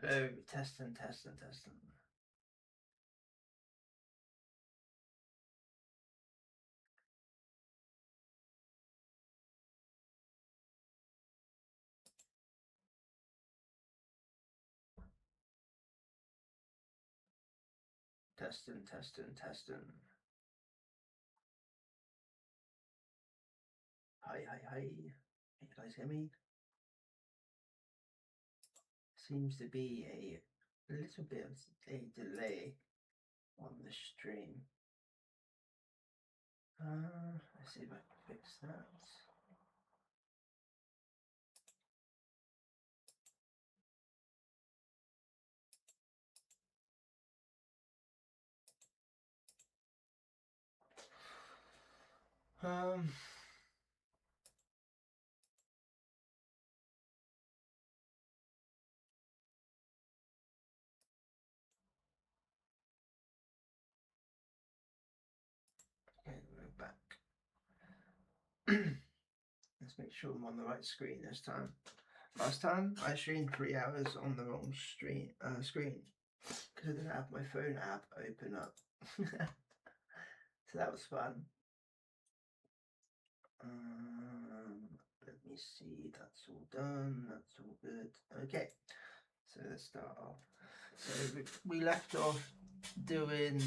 Hello, testing, testing, testing. Testing, testing, testing. Hi, hi, hi. Can you guys hear me? Seems to be a little bit of a delay on the stream. Let's see if I can fix that. Um, okay, we're back. Let's make sure I'm on the right screen this time. Last time I streamed 3 hours on the wrong screen because I didn't have my phone app open up. So that was fun. Let me see, that's all done, that's all good. Okay, so let's start off. So we left off doing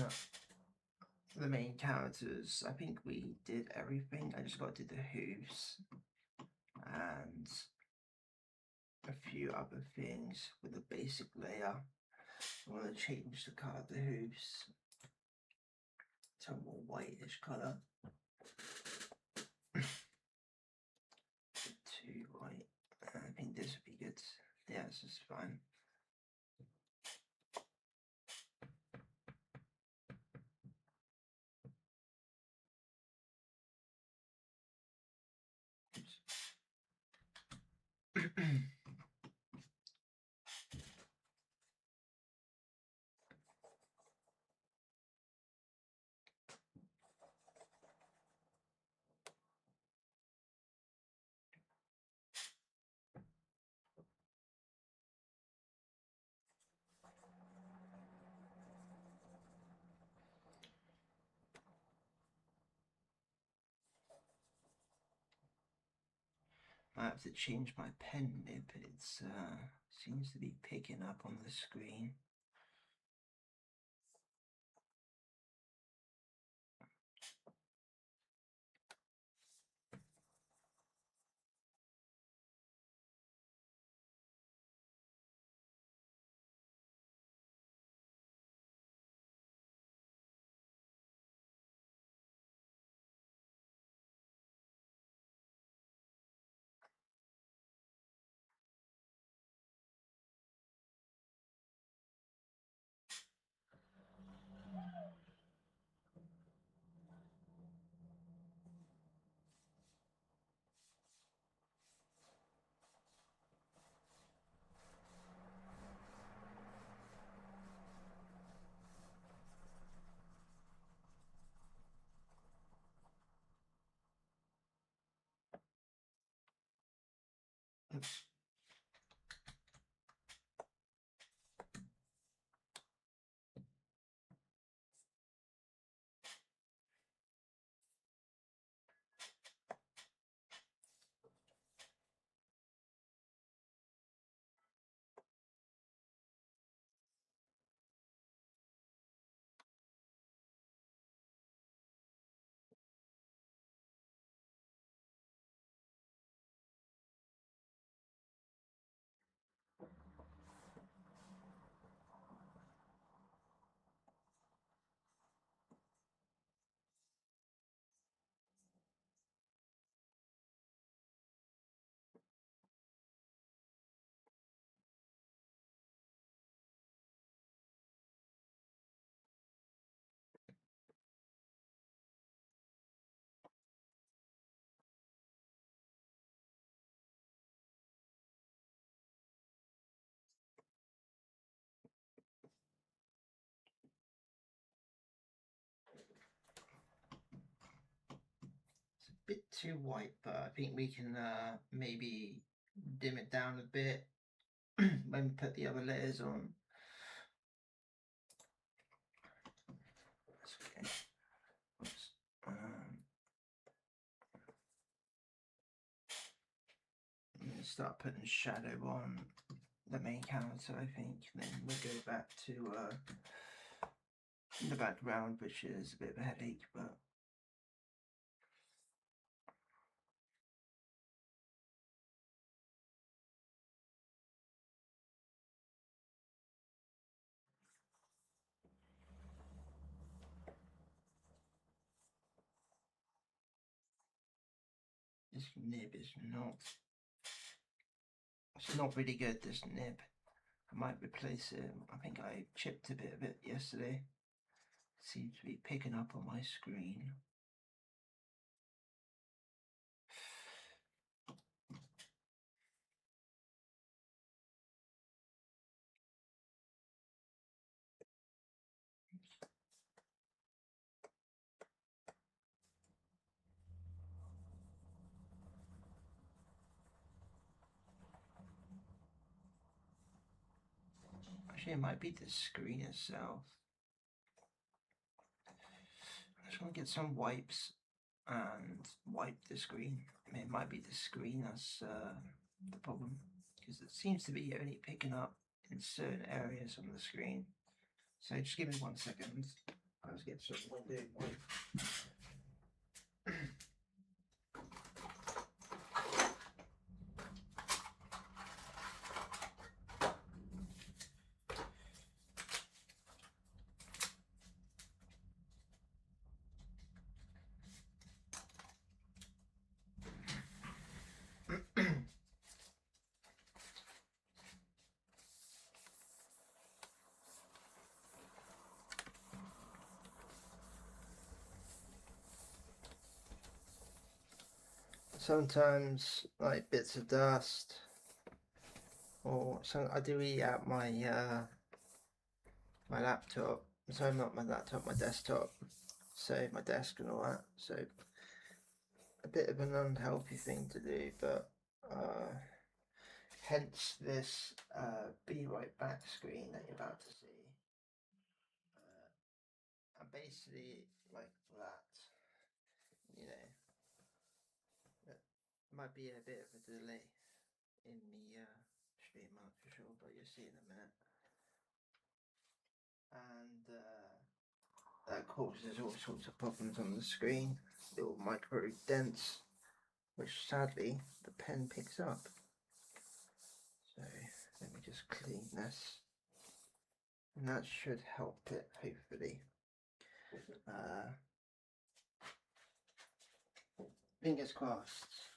the main characters. I think we did everything. I just got to do the hooves and a few other things with the basic layer. I want to change the colour of the hooves to a more whitish colour. Too white. I think this would be good. Yeah, this is fine. I have to change my pen nib. It seems to be picking up on the screen. Oops. It's a bit too white, but I think we can maybe dim it down a bit when we put the other layers on. Okay. Oops. I'm going to start putting shadow on the main character, I think. Then we'll go back to the background, which is a bit of a headache, but this nib is not. It's not really good, this nib. I might replace it. I think I chipped a bit of it yesterday. Seems to be picking up on my screen. Actually, it might be the screen itself. I just want to get some wipes and wipe the screen. It might be the screen that's the problem, because it seems to be only picking up in certain areas on the screen. So just give me 1 second. I'll just get some window wipe. Sometimes like bits of dust, or some I do eat out my my laptop. Sorry, not my laptop, my desktop. So my desk and all that. So a bit of an unhealthy thing to do, but hence this be right back screen that you're about to see. And basically like that, you know. There might be a bit of a delay in the stream, I'm not for sure, but you'll see in a minute. And that causes all sorts of problems on the screen, little micro dents, which sadly the pen picks up. So let me just clean this, and that should help it, hopefully. Fingers crossed.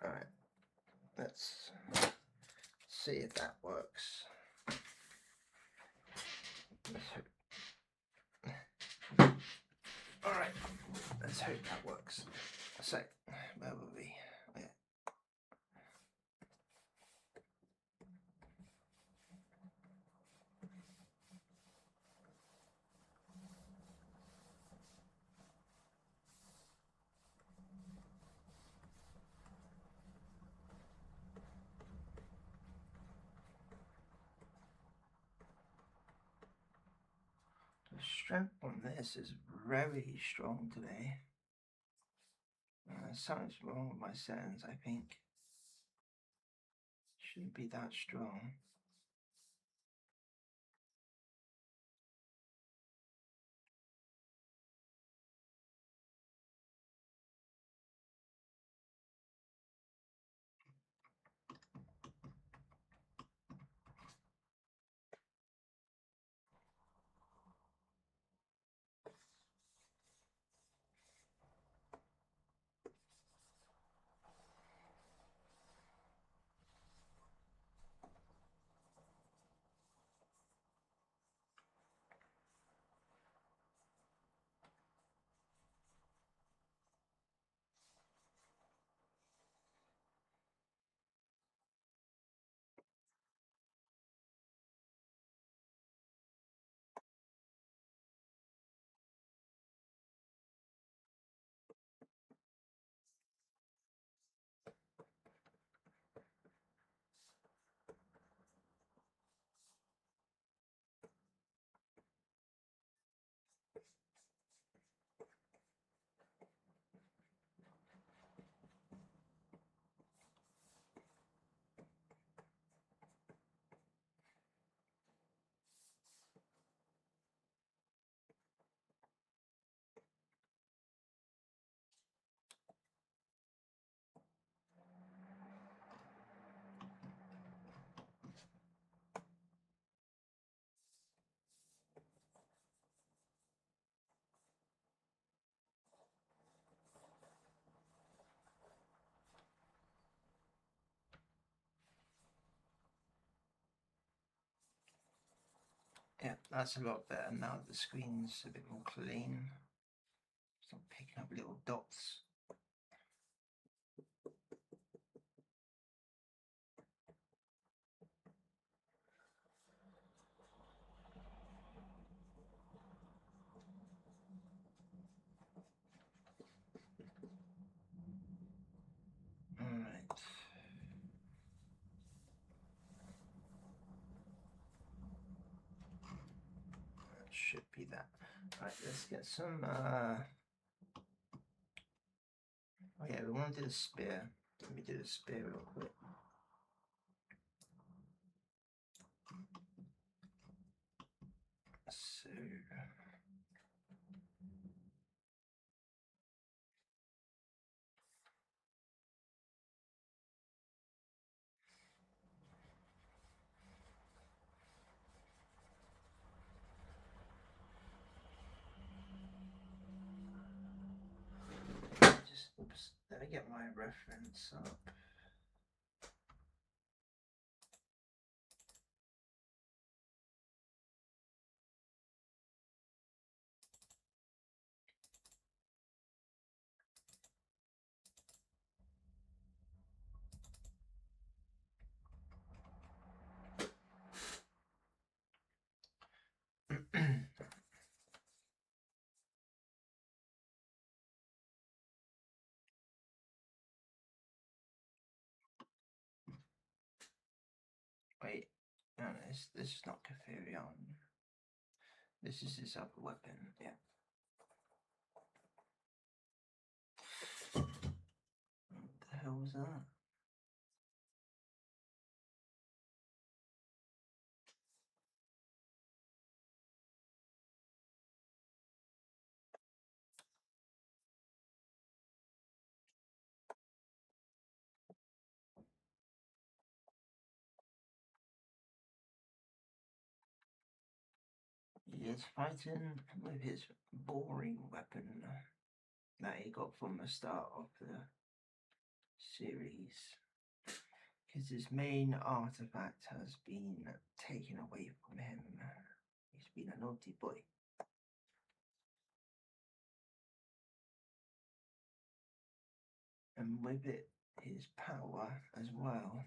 Alright, let's see if that works. Let's hope. Alright, let's hope that works. So, where were we? Yeah. The strength on this is very strong today. Something's wrong with my settings, I think. Shouldn't be that strong. Yeah, that's a lot better now. The screen's a bit more clean. It's not picking up little dots. Alright. That should be that. Right, let's get some oh yeah, we want to do the spear. Let me do the spear real quick. So just oops, let me get my reference up. Wait, no, this is not Catherion. This is his other weapon, yeah. What the hell was that? He is fighting with his boring weapon that he got from the start of the series. Because his main artifact has been taken away from him. He's been a naughty boy. And with it, his power as well.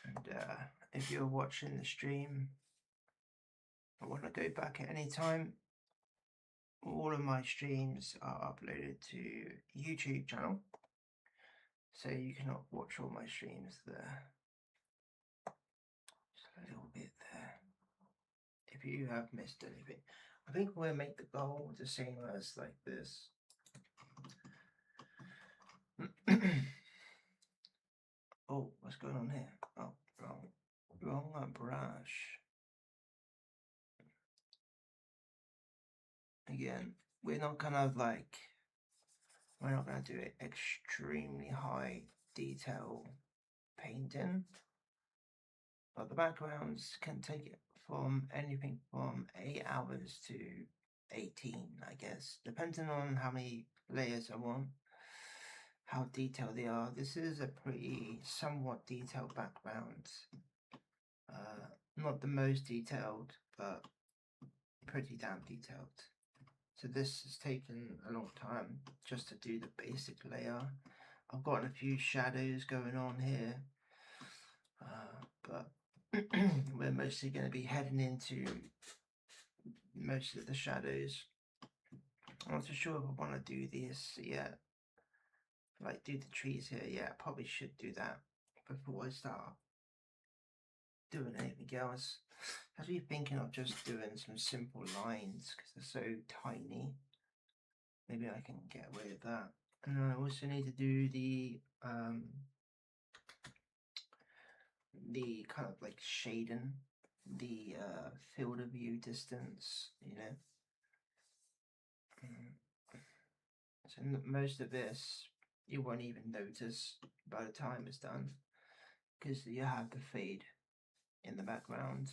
And if you're watching the stream, I want to go back at any time. All of my streams are uploaded to YouTube channel, so you cannot watch all my streams there. Just a little bit there. If you have missed anything, I think we'll make the goal the same as like this. Oh, what's going on here? Oh, wrong brush. Again, we're not gonna do it extremely high detail painting, but the backgrounds can take it from anything from 8 hours to 18, I guess, depending on how many layers I want, how detailed they are. This is a pretty somewhat detailed background. Not the most detailed, but pretty damn detailed. So this has taken a long time just to do the basic layer. I've got a few shadows going on here, but we're mostly going to be heading into most of the shadows. I'm not so sure if I want to do this yet. Like do the trees here. Yeah, I probably should do that before I start doing anything else. I was really thinking of just doing some simple lines because they're so tiny. Maybe I can get away with that. And I also need to do the kind of like shading, the field of view distance, you know. So most of this you won't even notice by the time it's done because you have the fade in the background.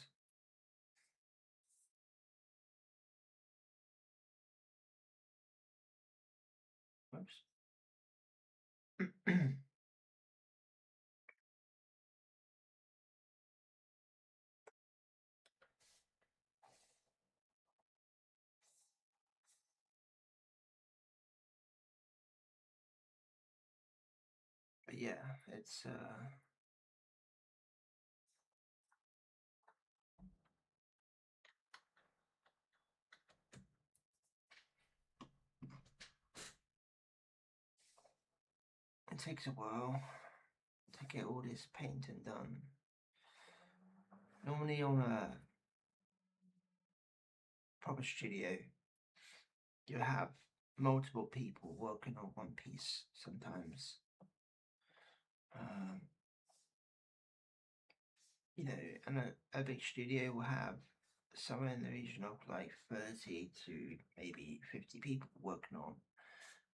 Whoops. But yeah, it's it takes a while to get all this painting done. Normally on a proper studio, you have multiple people working on one piece sometimes. Um, you know, and a big studio will have somewhere in the region of like 30 to maybe 50 people working on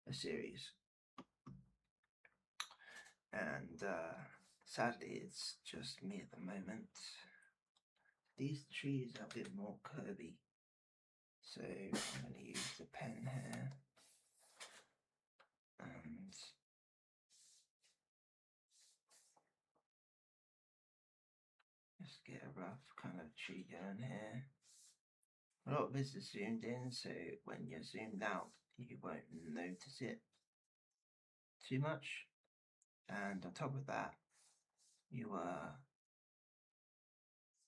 a series. And sadly, it's just me at the moment. These trees are a bit more curvy, so I'm going to use the pen here and just get a rough kind of tree going here. A lot of this is zoomed in, so when you're zoomed out, you won't notice it too much. And on top of that,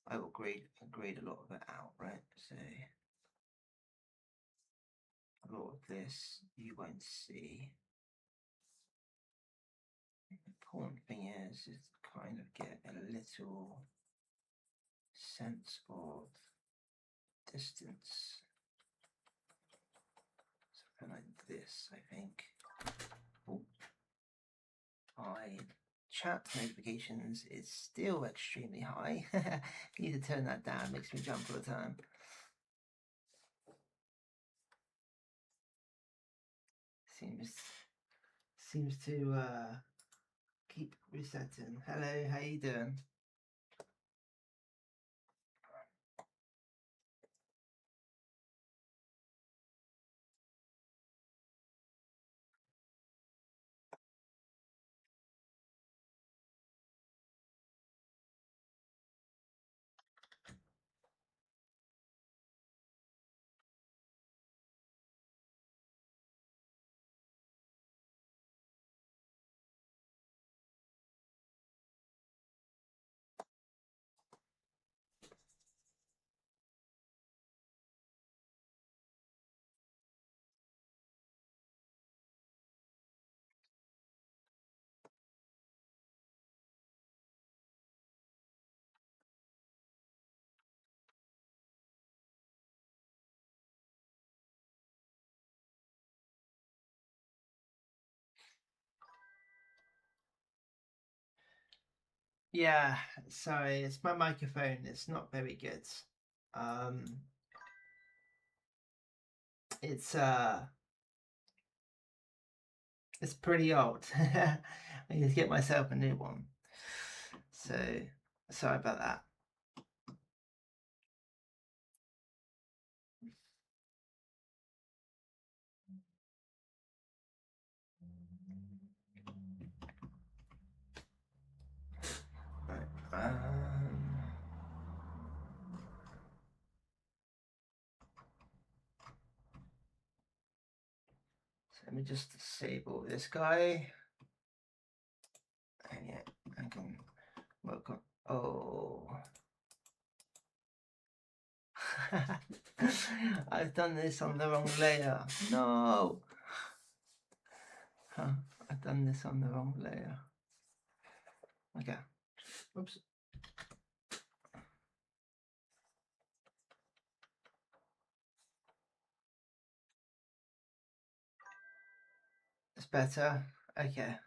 I will grade a lot of it out, right? So a lot of this you won't see. The important thing is kind of get a little sense of distance. Something like this, I think. Oh. My chat notifications is still extremely high. Need to turn that down, makes me jump all the time. Seems to keep resetting. Hello, how you doing? Yeah, sorry, it's my microphone. It's not very good. Um, it's it's pretty old. I need to get myself a new one. So sorry about that. Right. Let me just disable this guy. And yeah, I can work on. Oh. I've done this on the wrong layer. No. Huh. I've done this on the wrong layer. Okay. Oops. It's better. Okay.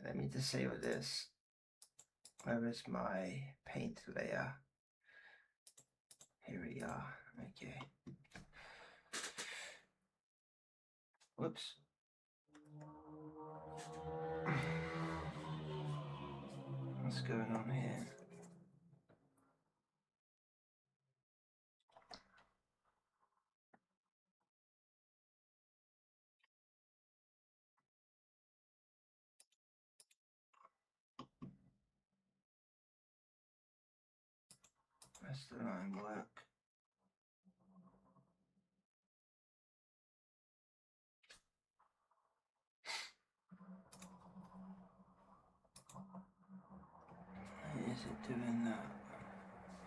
Let me disable this. Where is my paint layer? Here we are. Okay. Whoops. What's going on here? Rest of the line work. Is it doing that?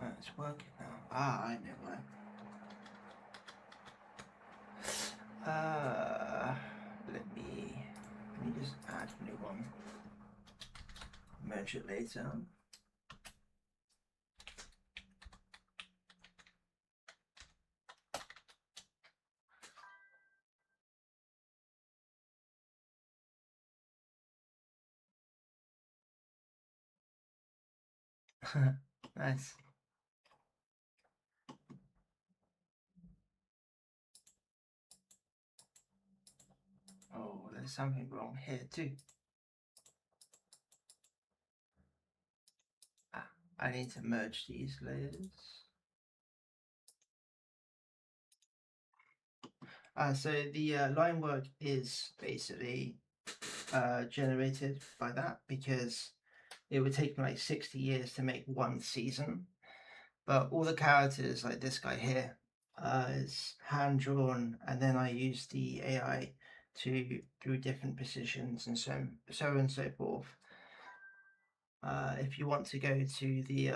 Oh, it's working now. Ah, I know why. Let me just add a new one. Merge it later. Nice. Oh, there's something wrong here too. Ah, I need to merge these layers. So the line work is basically generated by that because it would take me like 60 years to make one season. But all the characters, like this guy here, is hand drawn, and then I use the AI to do different positions and so on and so forth. If you want to go to the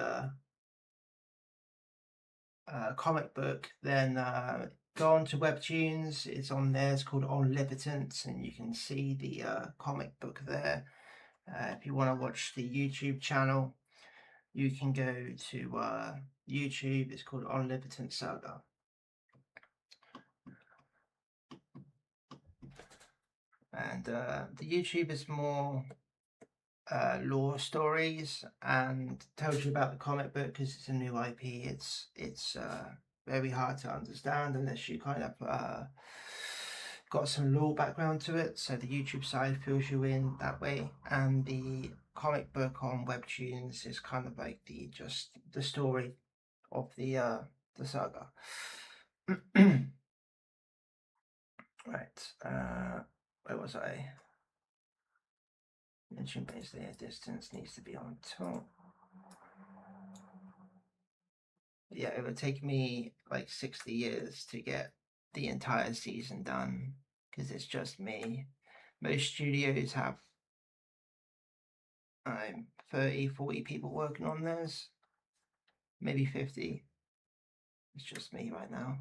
comic book, then go on to Webtoons. It's on there. It's called Omnipotent, and you can see the comic book there. If you want to watch the YouTube channel, you can go to YouTube. It's called Omnipotent Saga. And the YouTube is more lore stories and tells you about the comic book because it's a new IP. It's very hard to understand unless you kind of got some lore background to it. So the YouTube side fills you in that way, and the comic book on Webtoons is kind of like just the story of the saga. Right, where was I? Mention base layer distance needs to be on top. Yeah, it would take me like 60 years to get the entire season done because it's just me. Most studios have 30, 40 people working on theirs, maybe 50. It's just me right now.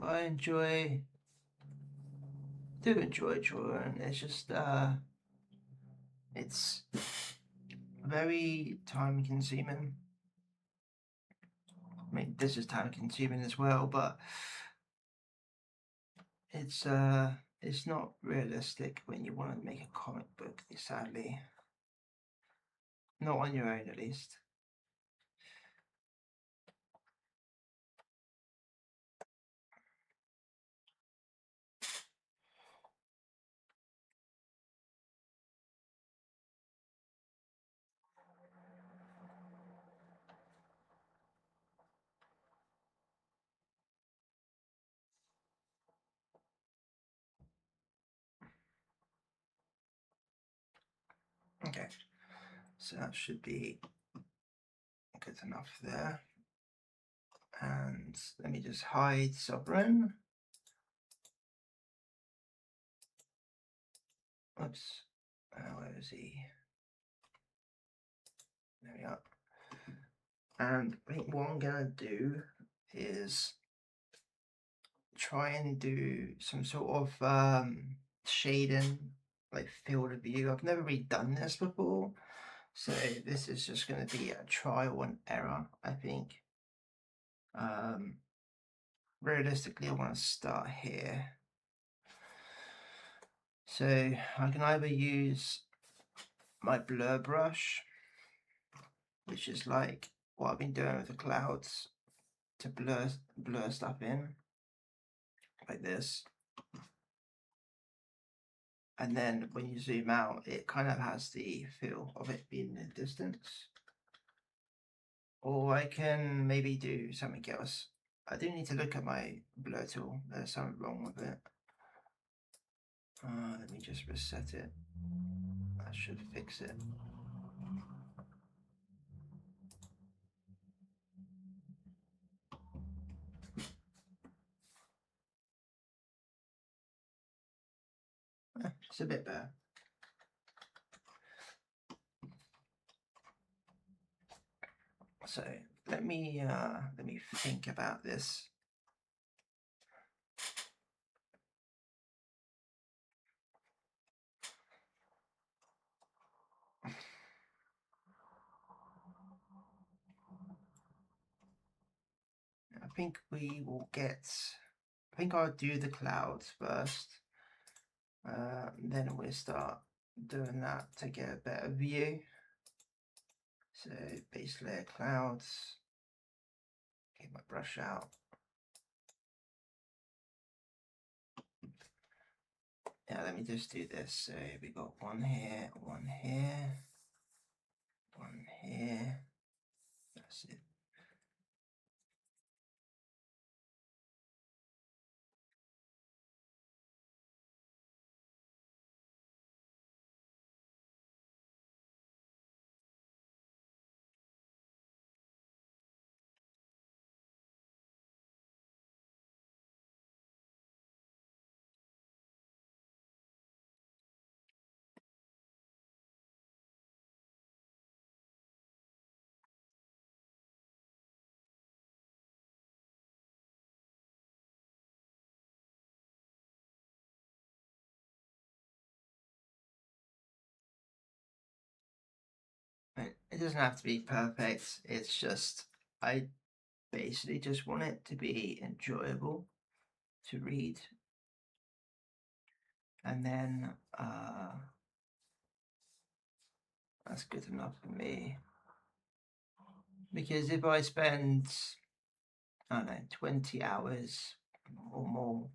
I do enjoy drawing. It's just it's very time consuming. I mean, this is time consuming as well, but it's not realistic when you want to make a comic book, sadly. Not on your own, at least. Okay, so that should be good enough there. And let me just hide Sovereign. Oops, where is he? There we are. And I think what I'm gonna do is try and do some sort of shading, like field of view. I've never really done this before, so this is just going to be a trial and error, I think. Realistically, I want to start here. So I can either use my blur brush, which is like what I've been doing with the clouds, to blur stuff in, like this. And then when you zoom out, it kind of has the feel of it being in the distance. Or I can maybe do something else. I do need to look at my blur tool. There's something wrong with it. Let me just reset it. That should fix it. It's a bit better. So let me think about this. I think we will get. I think I'll do the clouds first. Then we'll start doing that to get a better view. So base layer clouds. Get my brush out. Yeah, let me just do this. So we got one here, one here, one here. That's it. It doesn't have to be perfect. It's just, I basically just want it to be enjoyable to read. And then that's good enough for me. Because if I spend, I don't know, 20 hours or more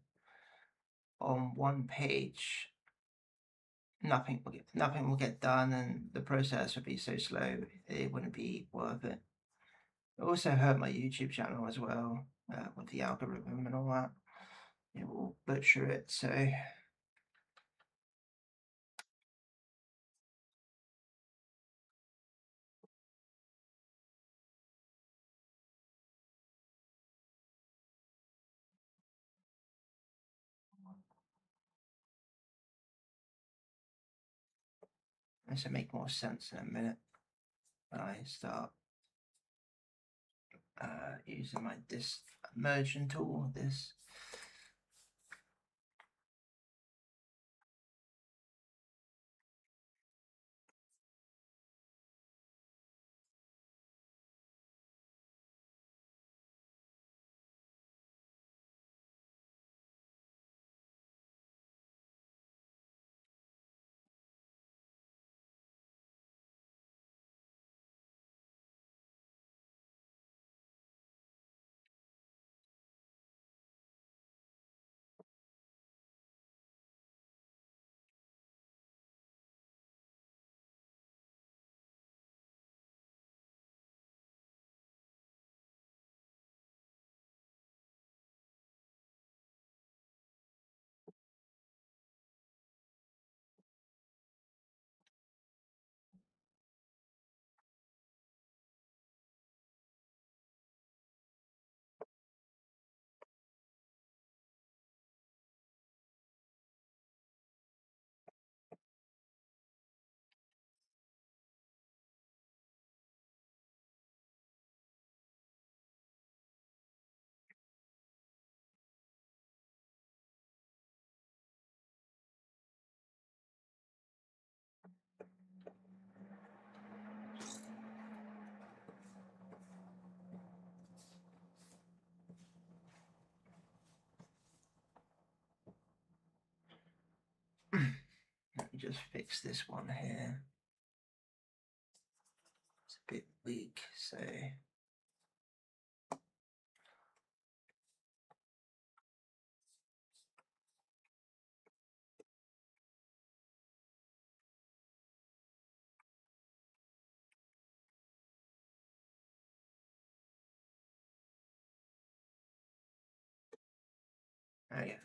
on one page, nothing will get done, and the process would be so slow, it wouldn't be worth it. It also hurt my YouTube channel as well, with the algorithm and all that. It will butcher it, so this will make more sense in a minute when I start using my merging tool. This. just fix this one here. It's a bit weak, so there you go.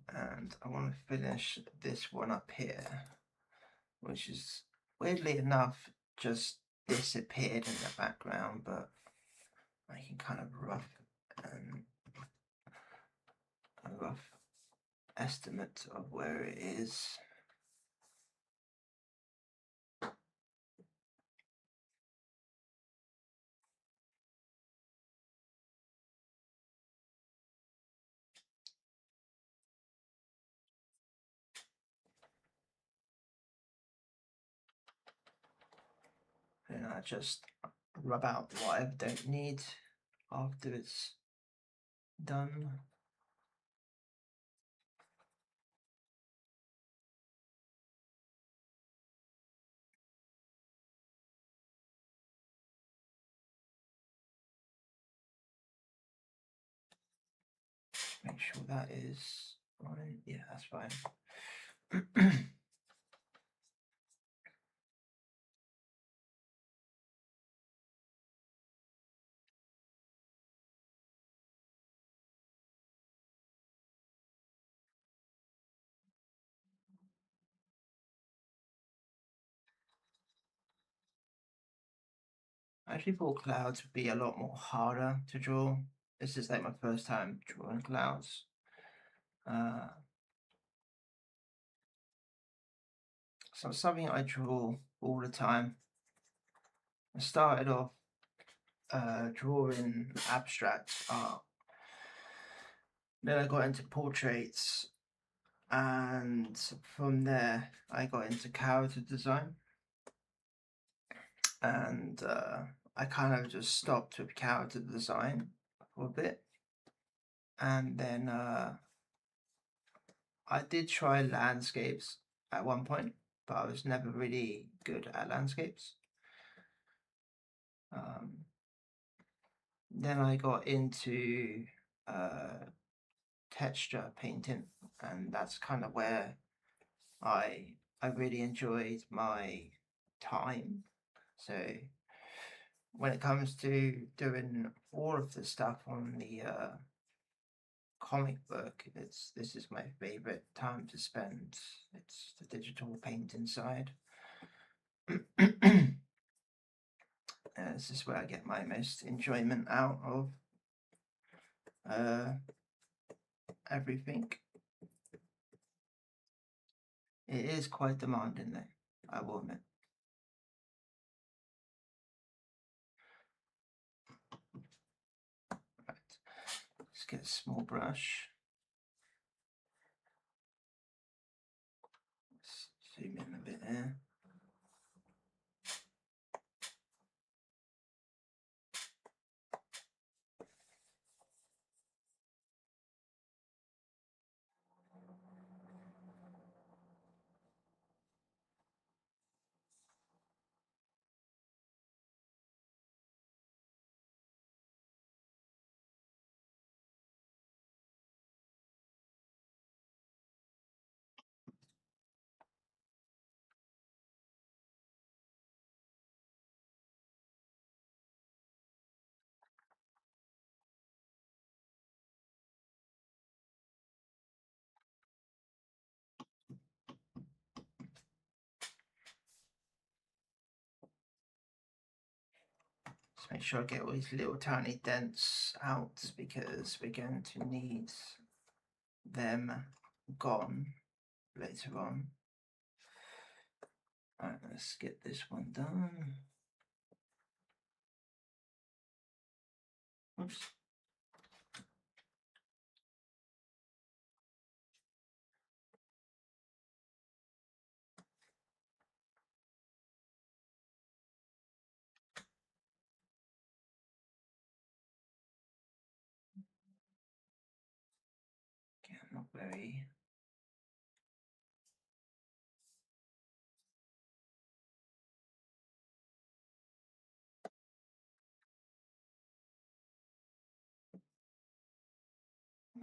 And I want to finish this one up here, which is weirdly enough just disappeared in the background, but I can kind of a rough estimate of where it is. And I just rub out what I don't need after it's done. Make sure that is fine. Yeah, that's fine. I actually thought clouds would be a lot more harder to draw. This is like my first time drawing clouds. So something I draw all the time. I started off drawing abstract art. Then I got into portraits, and from there I got into character design. And I kind of just stopped with character design for a bit. And then I did try landscapes at one point, but I was never really good at landscapes. Then I got into texture painting, and that's kind of where I really enjoyed my time. So when it comes to doing all of the stuff on the comic book, this is my favorite time to spend. It's the digital painting side. This is where I get my most enjoyment out of everything. It is quite demanding though, I will admit. Right, let's get a small brush. Let's zoom in a bit there. Just make sure I get all these little tiny dents out, because we're going to need them gone later on. Alright, let's get this one done. Oops. very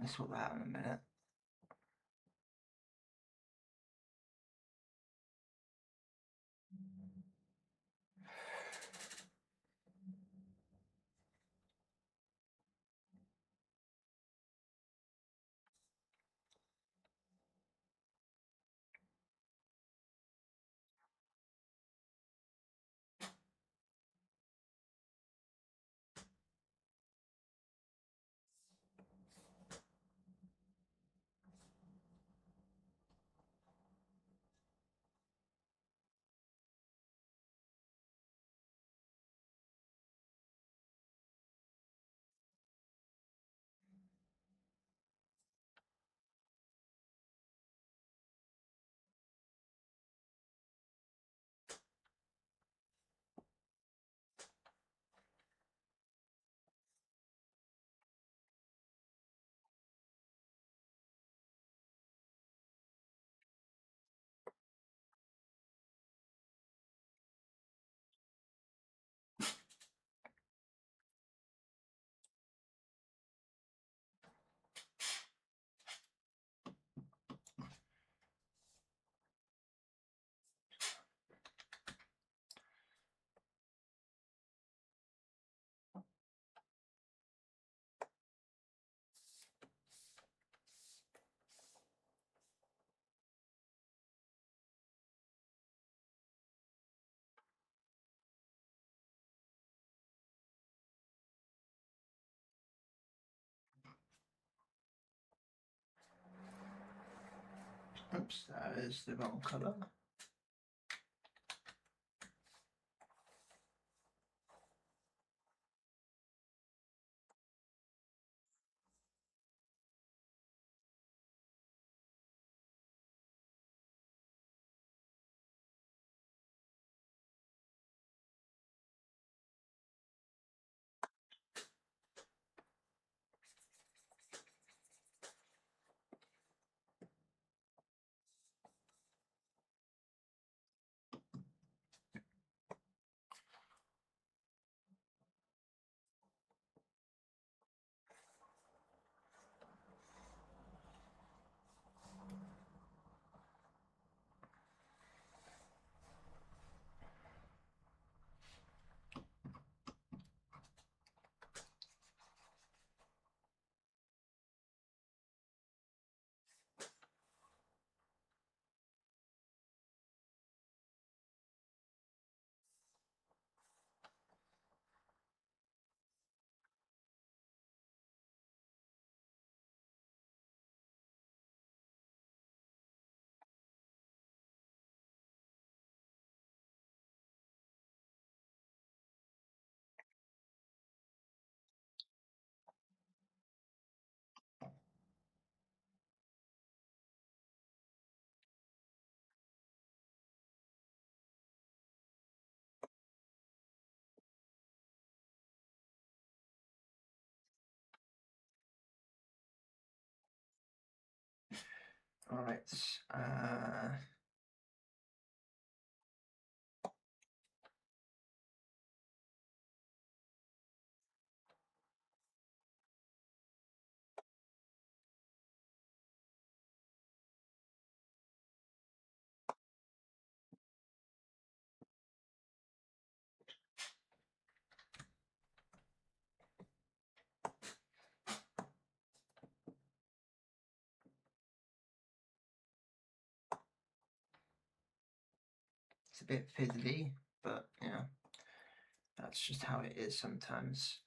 let's sort that out in a minute. Oops, that is the wrong colour. All right. It's a bit fiddly, but yeah, that's just how it is sometimes.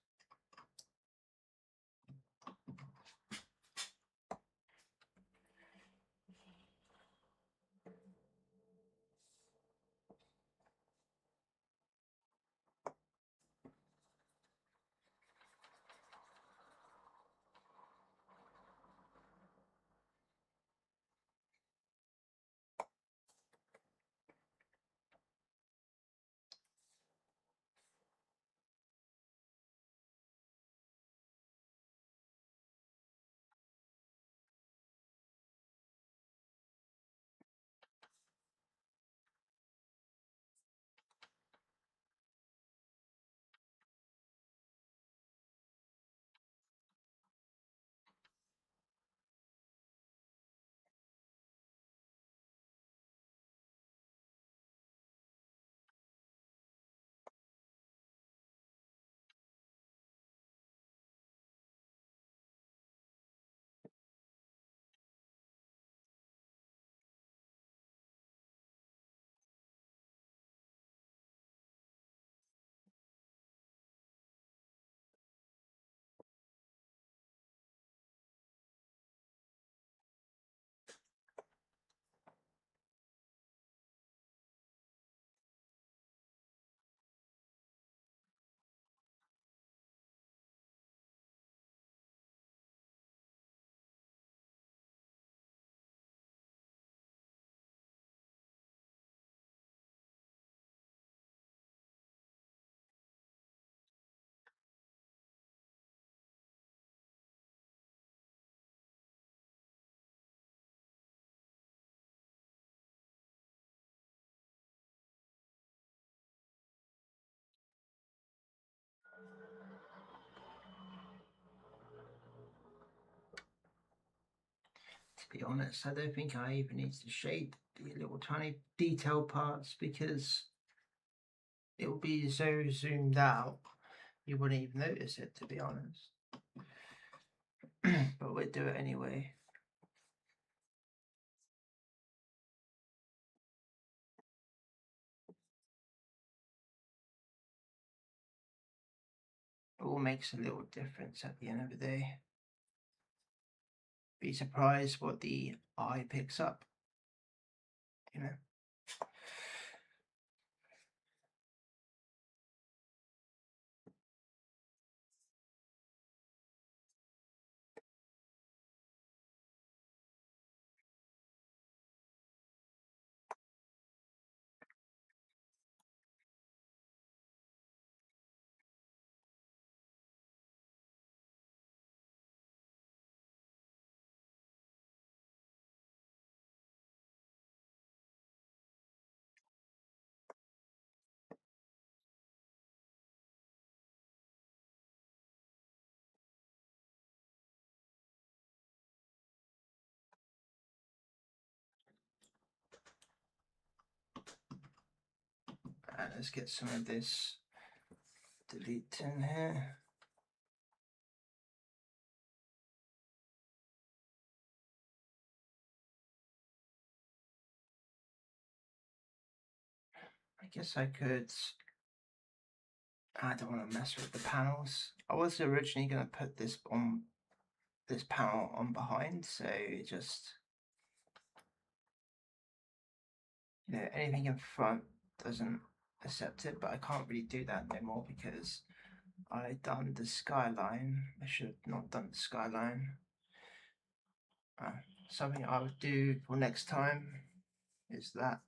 to be honest. I don't think I even need to shade the little tiny detail parts because it will be so zoomed out you wouldn't even notice it, to be honest. But we'll do it anyway. It all makes a little difference at the end of the day. Be surprised what the eye picks up, you know. And let's get some of this delete in here. I guess I could. I don't want to mess with the panels. I was originally going to put this panel on behind, so just, you know, anything in front doesn't accept it, but I can't really do that no more because I done the skyline. I should have not done the skyline. Something I would do for next time is that.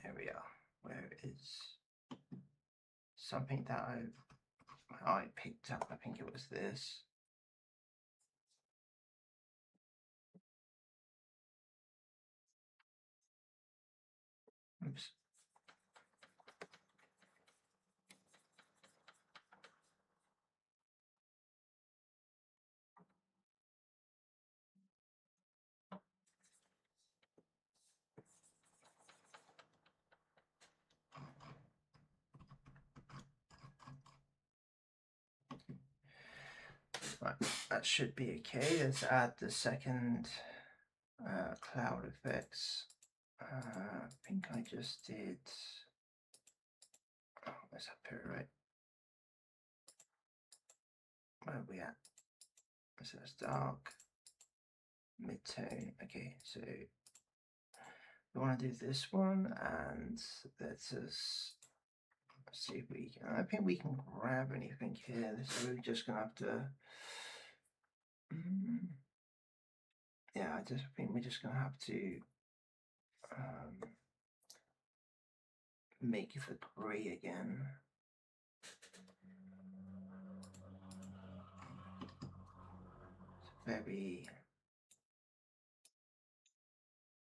There we are. Where is something that my eye picked up? I think it was this. Oops. Right, that should be okay. Let's add the second cloud effects. I think I just did. Oh, where's up here, right? Where are we at? So it's dark, mid-tone. Okay, so we want to do this one, and let's just see if we can. I think we can grab anything here. So we're just gonna have to. Yeah, I just think we're just gonna have to make the grey again. It's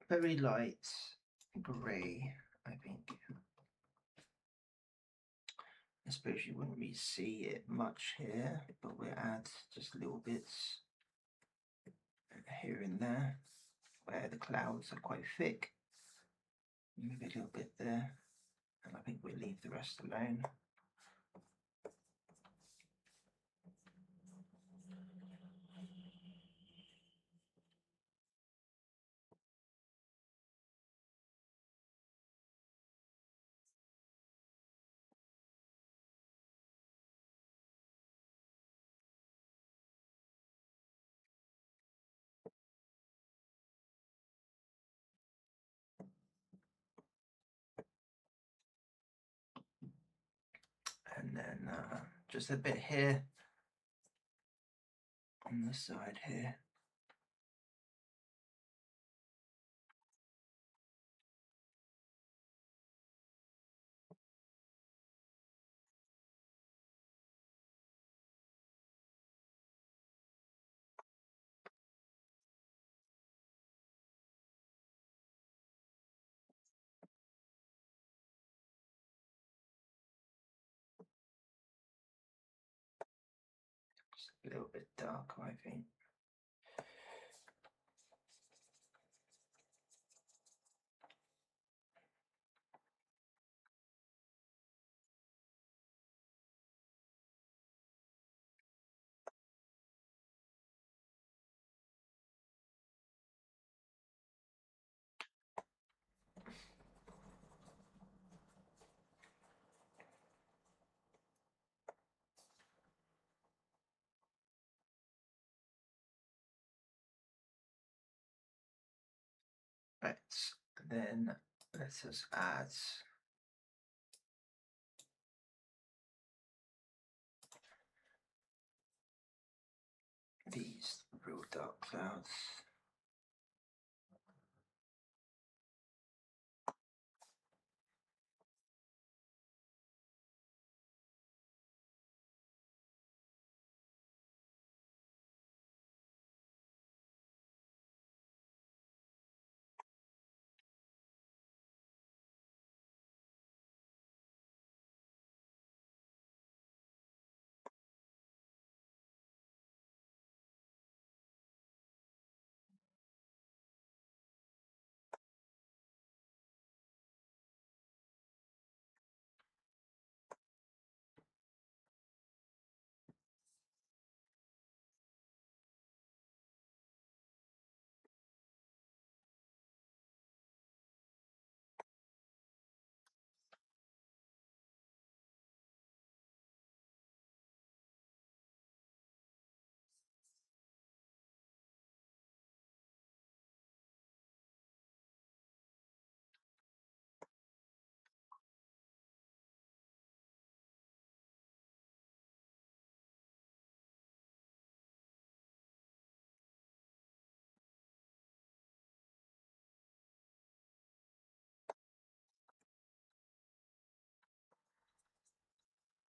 very light grey, I think. I suppose you wouldn't really see it much here, but we'll add just little bits here and there where the clouds are quite thick. Maybe a little bit there, and I think we'll leave the rest alone. And then just a bit here on the side here. Just a little bit darker, I think. Right, then let's just add these real dark clouds.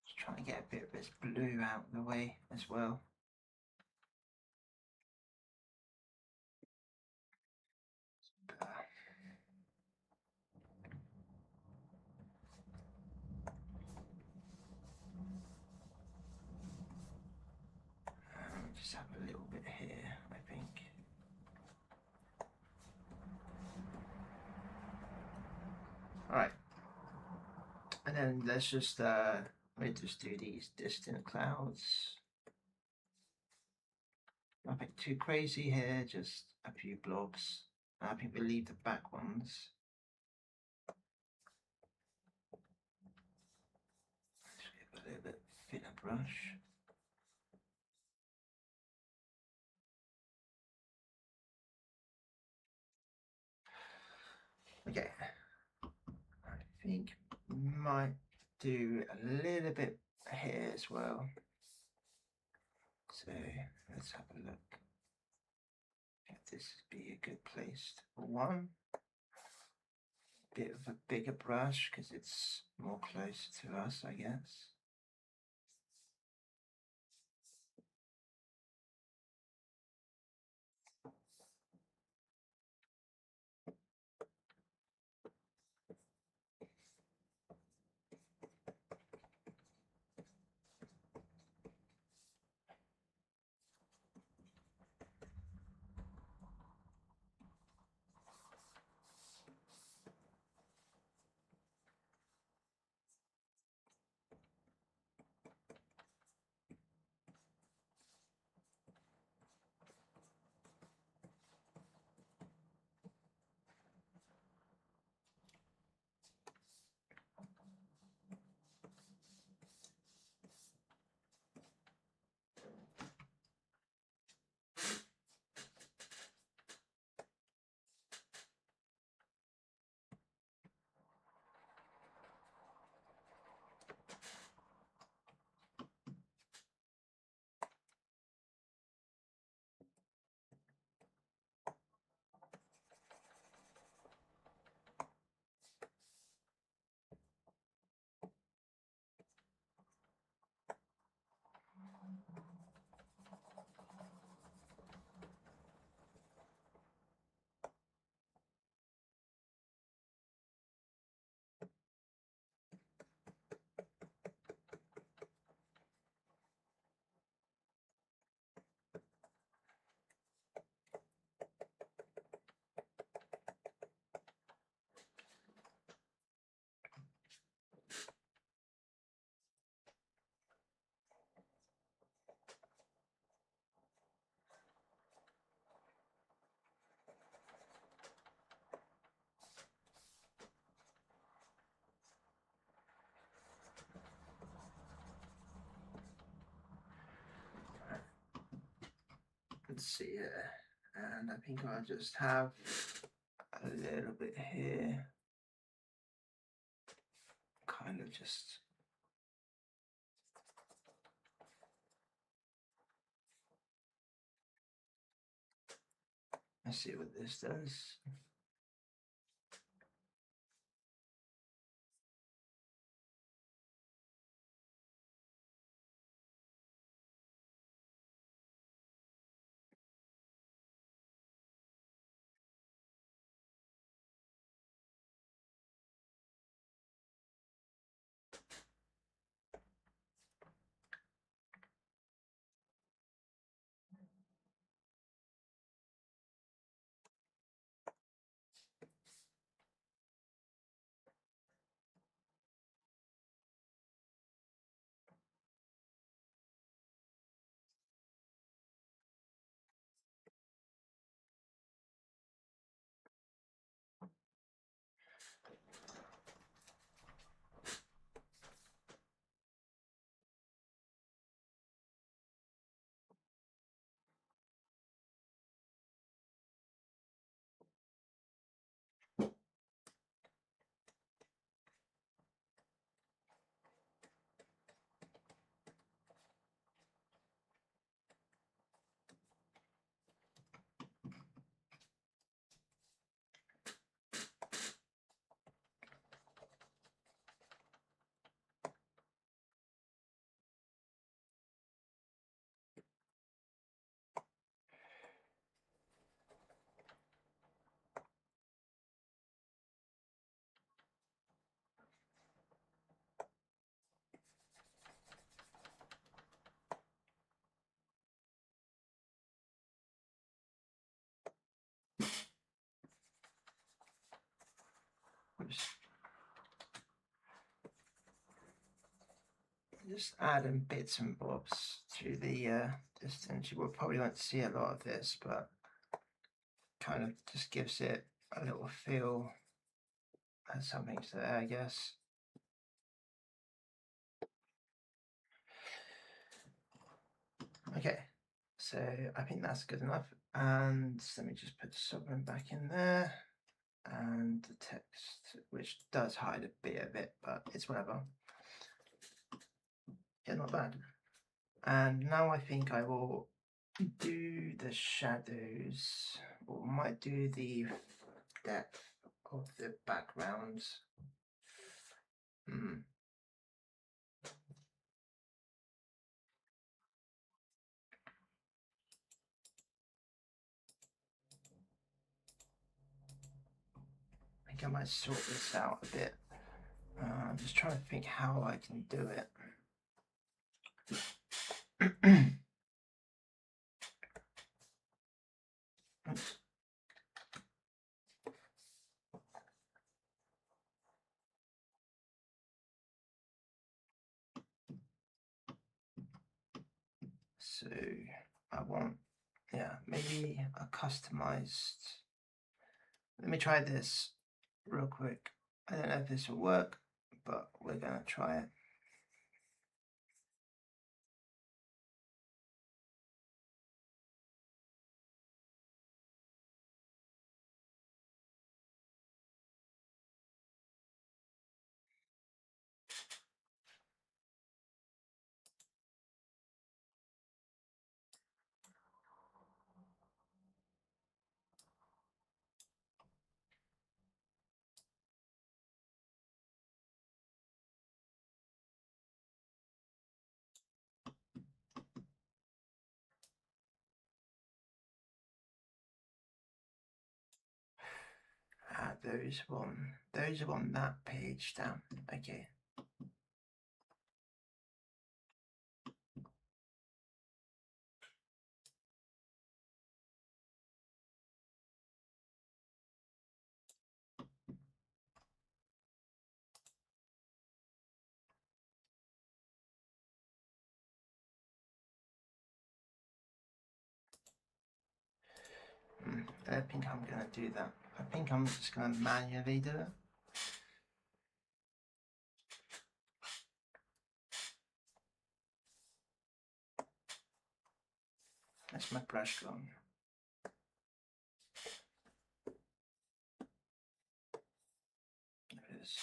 Just trying to get a bit of this blue out of the way as well. Just have a little bit here, I think. All right, and then let's just do these distant clouds. Nothing too crazy here, just a few blobs. I think we leave the back ones. Let's give a little bit thinner brush. Okay, I think might do a little bit here as well. So let's have a look. If this would be a good place for one. Bit of a bigger brush because it's more close to us, I guess. Let's see here. And I think I'll just have a little bit here. Kind of just let's see what this does. just adding bits and bobs to the distance. You will probably won't see a lot of this, but kind of just gives it a little feel as something's there, I guess. Okay, so I think that's good enough. And let me just put the sovereign back in there. And the text, which does hide a bit of it, but it's whatever. Yeah, not bad. And now I think I will do the shadows, or might do the depth of the backgrounds. I think I might sort this out a bit. I'm just trying to think how I can do it. So I want, yeah, maybe a customized. Let me try this real quick. I don't know if this will work, but we're gonna try it. Those are on that page down. Okay. I don't think I'm gonna do that. I think I'm just gonna manually do it. That's my brush gone. There it is.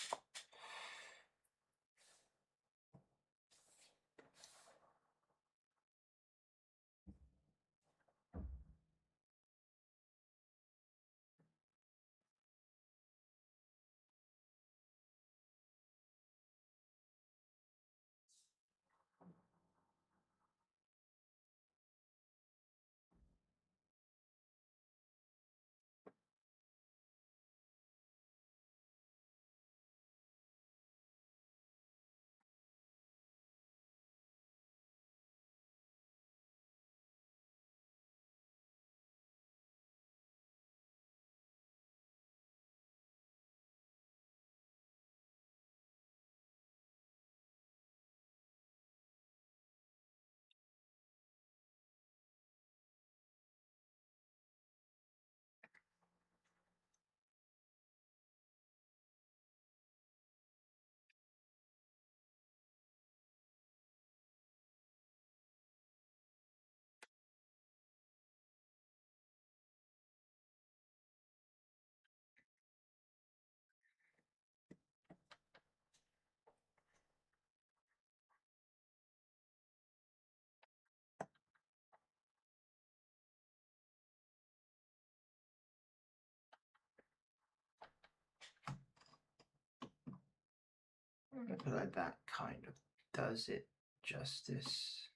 I feel like that kind of does it justice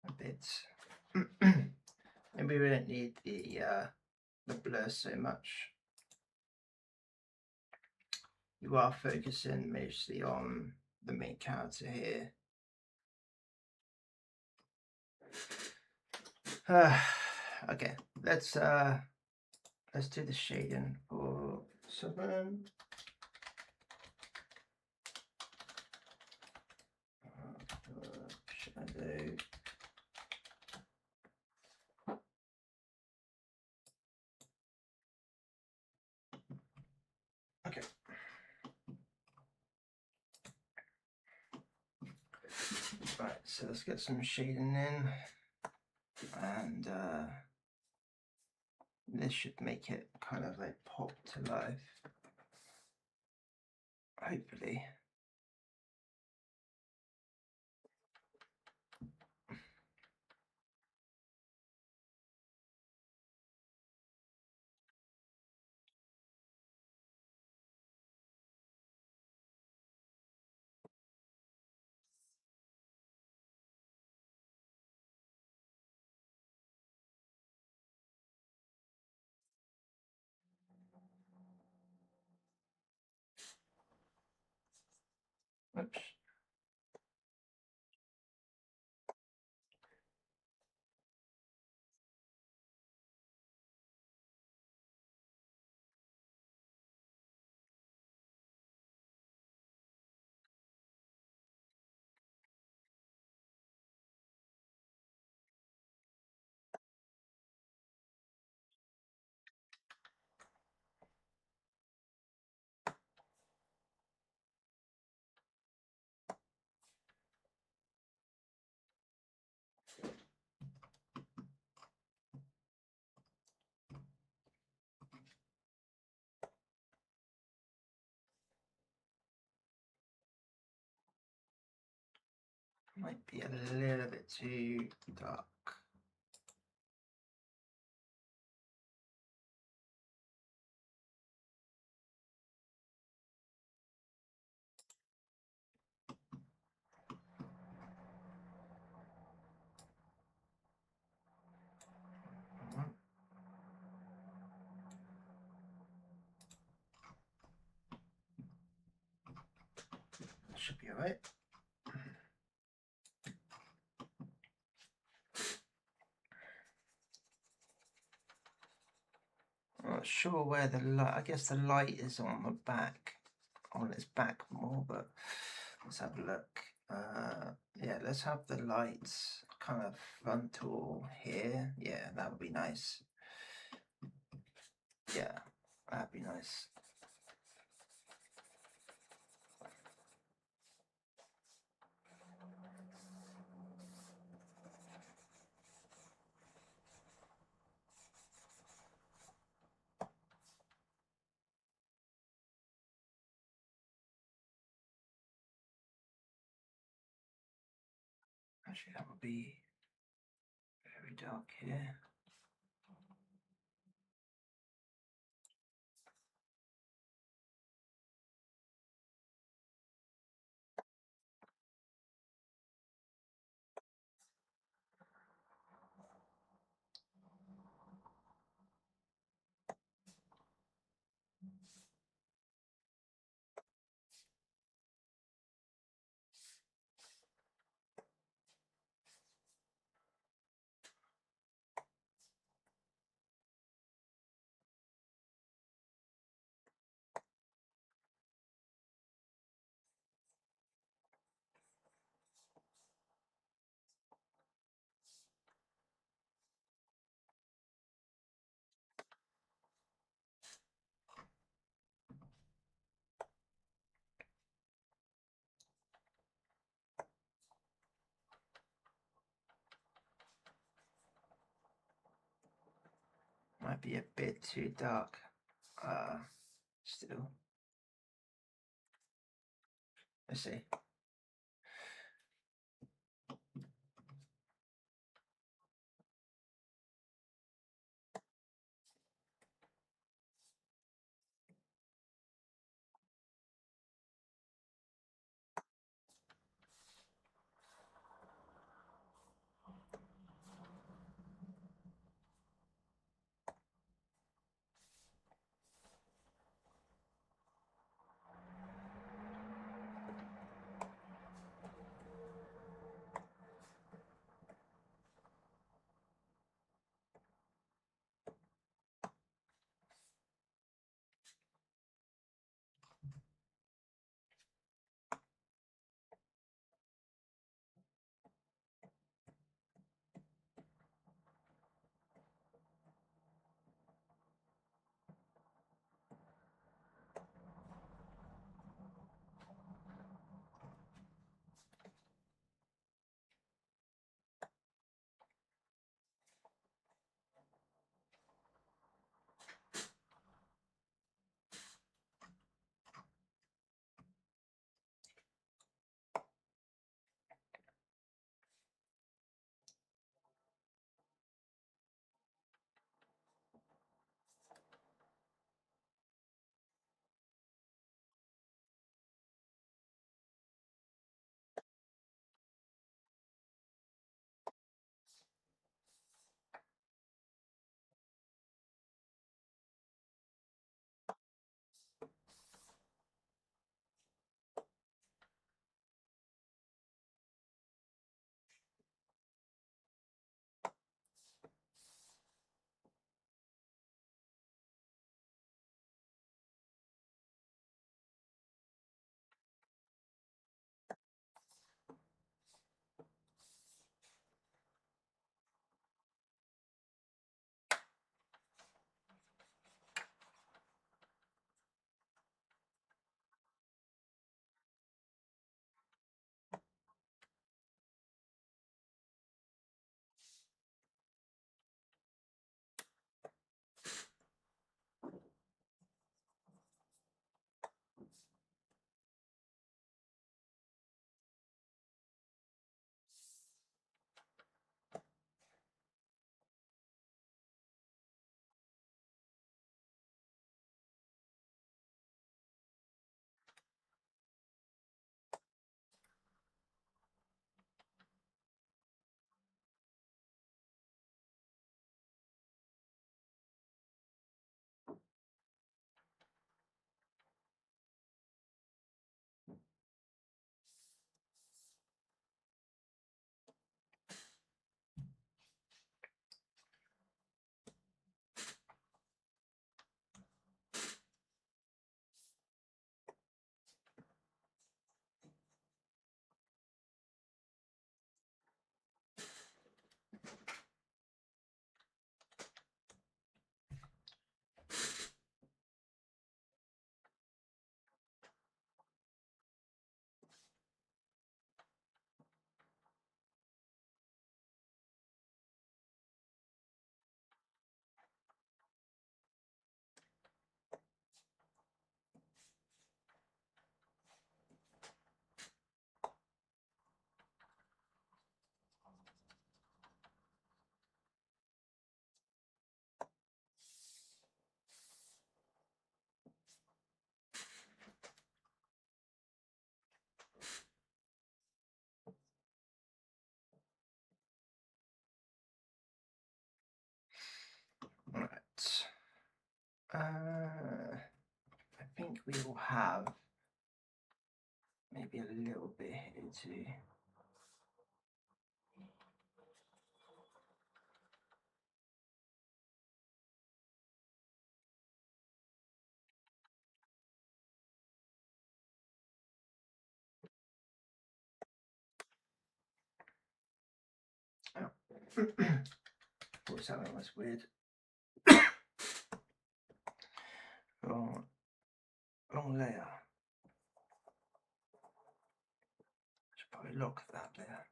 a bit. Maybe we don't need the blur so much. You are focusing mostly on the main character here. Okay, let's do the shading for Southern. Okay. Right, so let's get some shading in, and this should make it kind of like pop to life, hopefully. Oops. Might be a little bit too dark. Should be alright. I'm not sure where the light, I guess the light is on the back, on its back more, but let's have a look. Yeah, let's have the lights kind of frontal here. Yeah, that would be nice. Yeah, that'd be nice. Actually, that would be very dark here. Might be a bit too dark. Still. Let's see. Right. I think we will have maybe a little bit here too. Oh. What's that? That's weird. Long layer. Should probably lock that there.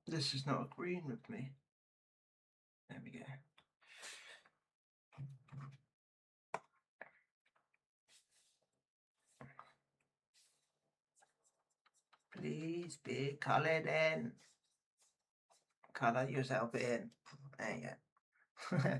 This is not agreeing with me. There we go. Please be coloured in. Colour yourself in. There you go.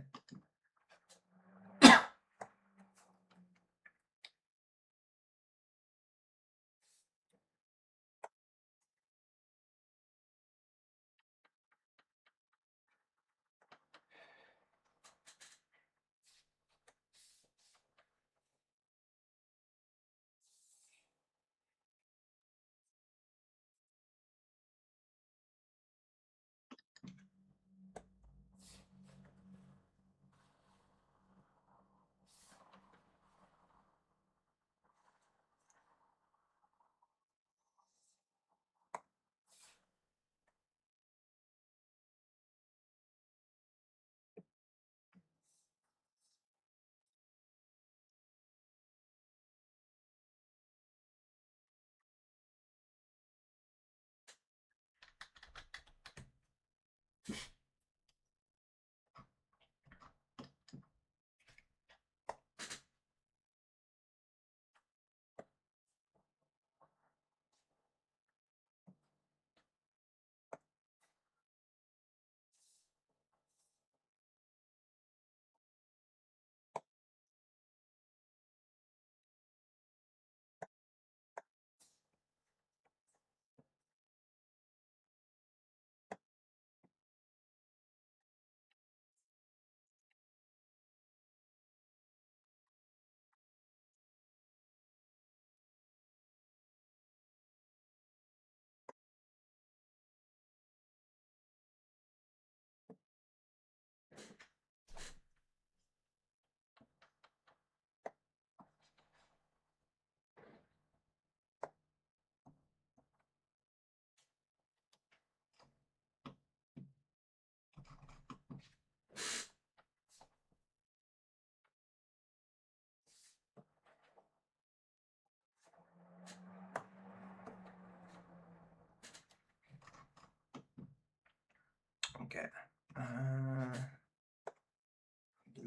Okay.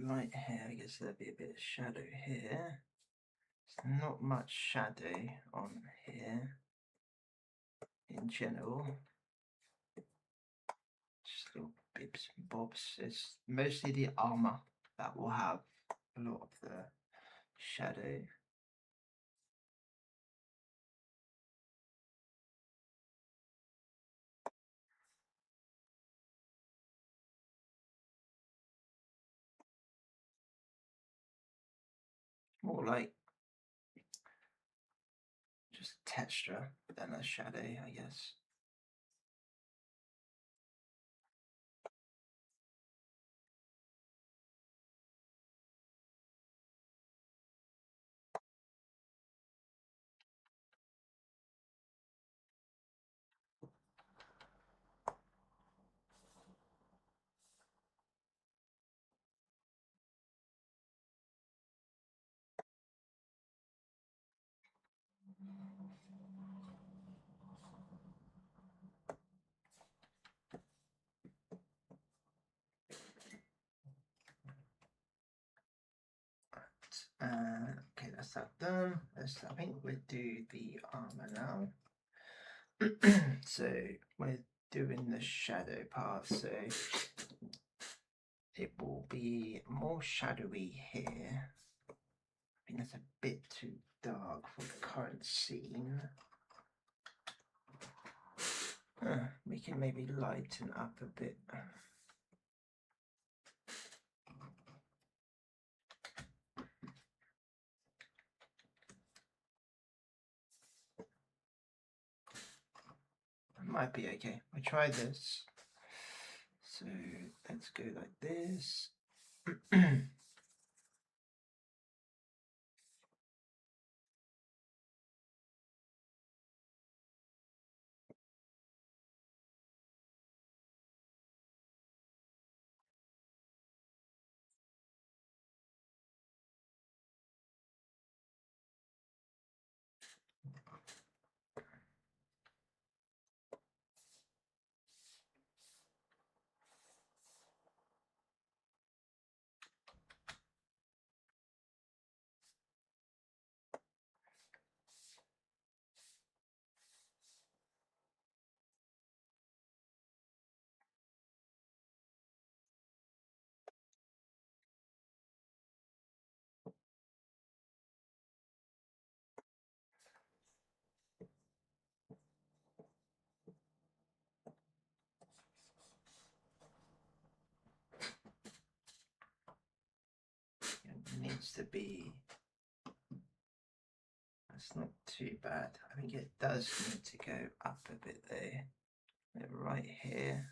Light here, I guess there'll be a bit of shadow here. There's not much shadow on here in general. Just little bits and bobs. It's mostly the armor that will have a lot of the shadow. More like just texture than a shadow, I guess. Okay, that's that done. I think we'll do the armor now. So we're doing the shadow part, so it will be more shadowy here. I think that's a bit too dark for the current scene. We can maybe lighten up a bit. Might be okay. We'll try this. So let's go like this. It needs to be, that's not too bad. I think it does need to go up a bit there. Right here.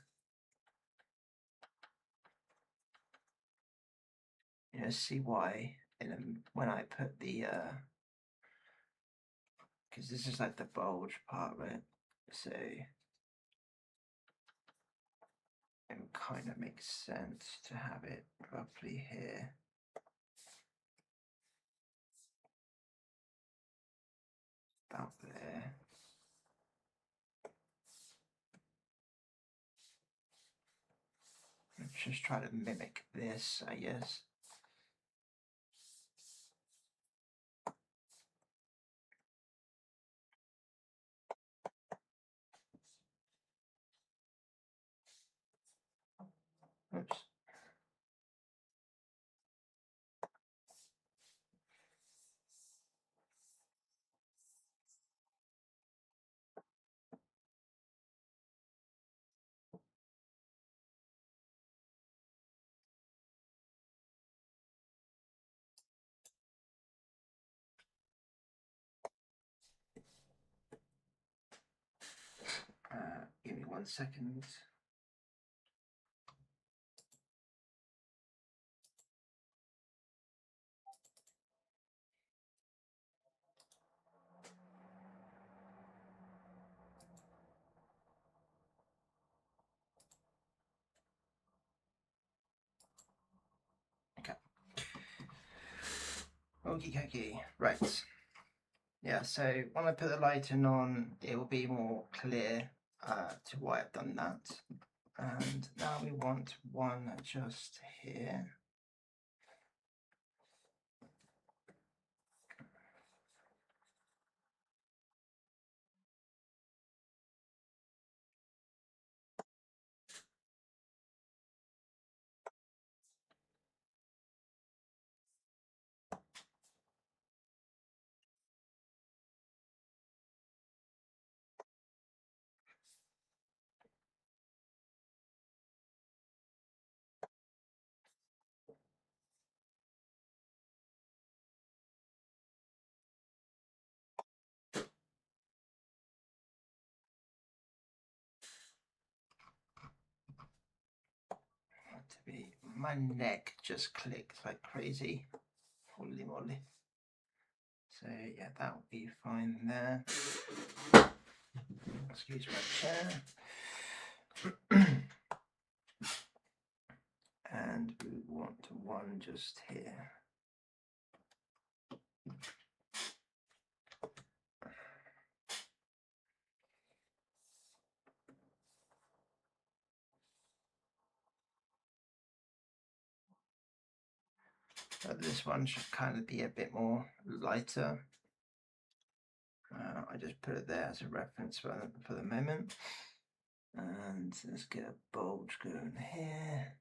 You know, see why when I put the because this is like the bulge part, right? So it kind of makes sense to have it roughly here. About there. Let's just try to mimic this, I guess. Oops. Give me 1 second. Okay. Okie dokie. Right. Yeah, so when I put the lighting on, it will be more clear to why I've done that. And now we want one just here. To be, my neck just clicked like crazy. Holy moly. So yeah, that will be fine there. Excuse my chair. And we want one just here. But this one should kind of be a bit more lighter. I just put it there as a reference for the moment. And let's get a bulge going here.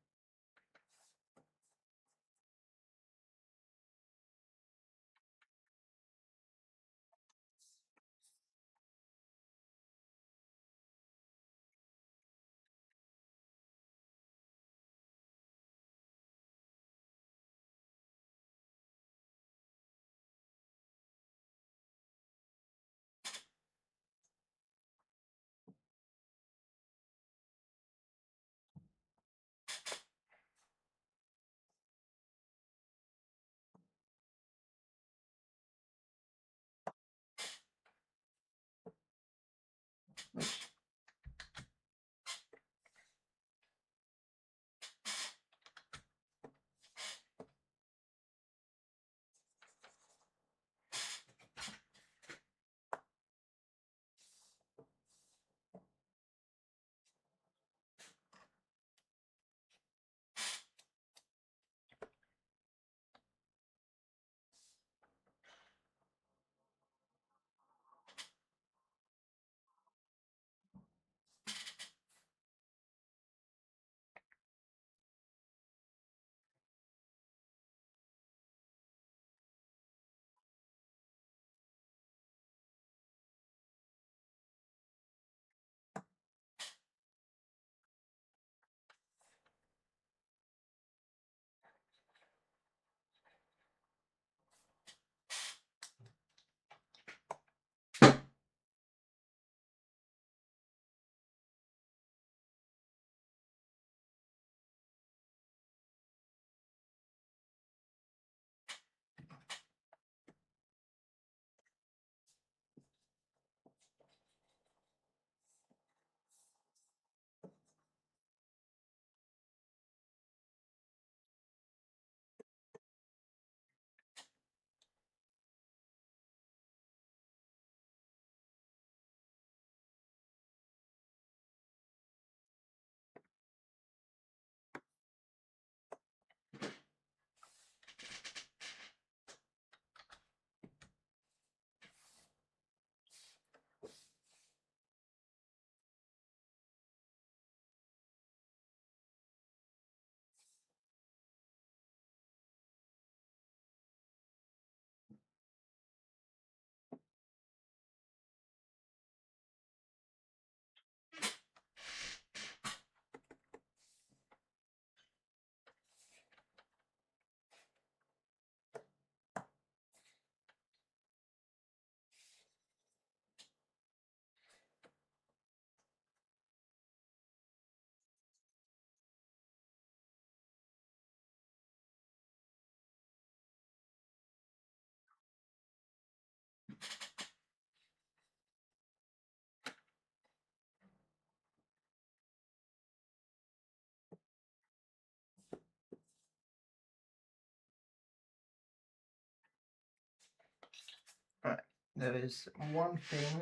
Right, there is one thing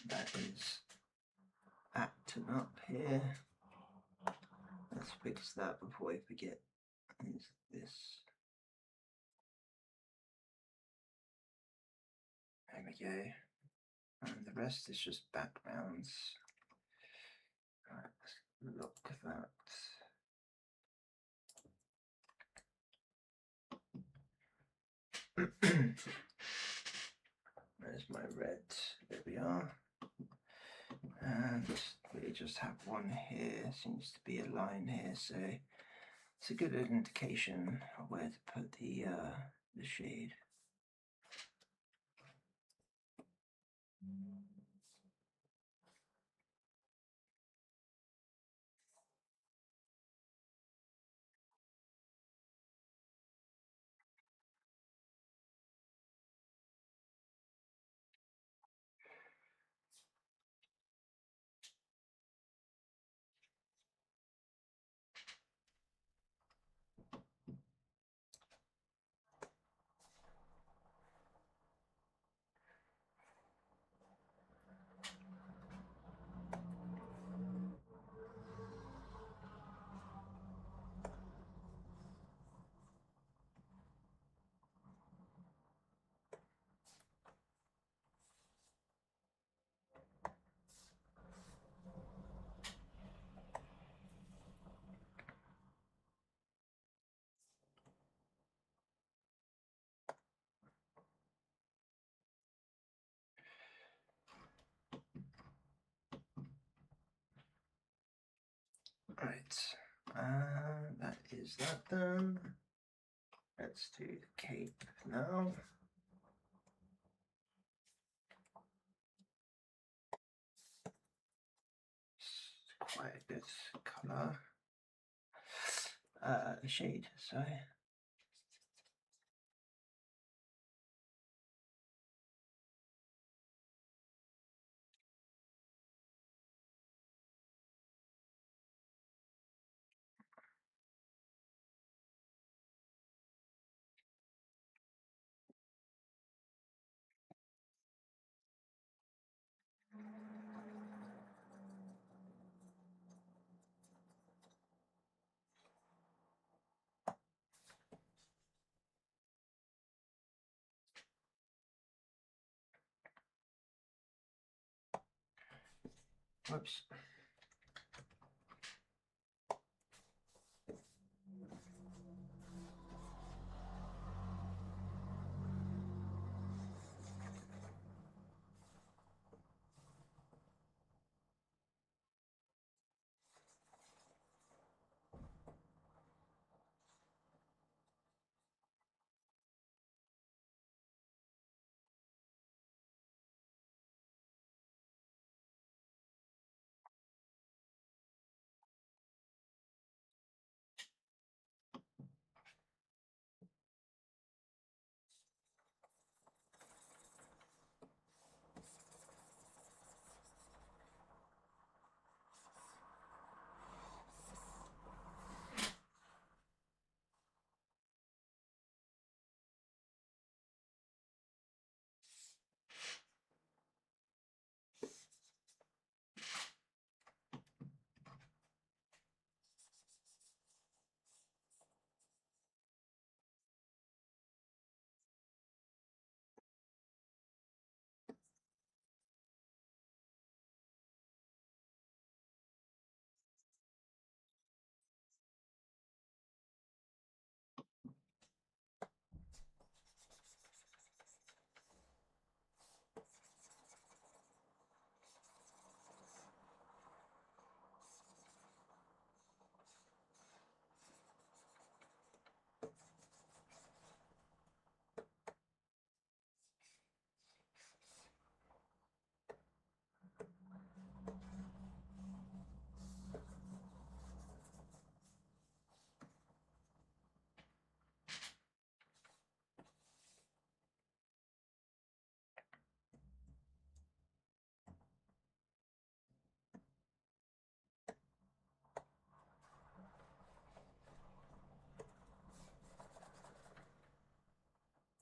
that is acting up here. let's fix that before I forget. Is this? There we go. And the rest is just backgrounds. Let's look at that. There's my red. There we are. And we just have one here. Seems to be a line here, so it's a good indication of where to put the shade. Right, that is that done. Let's do the cape now. It's quite a good colour. Shade, sorry. Whoops.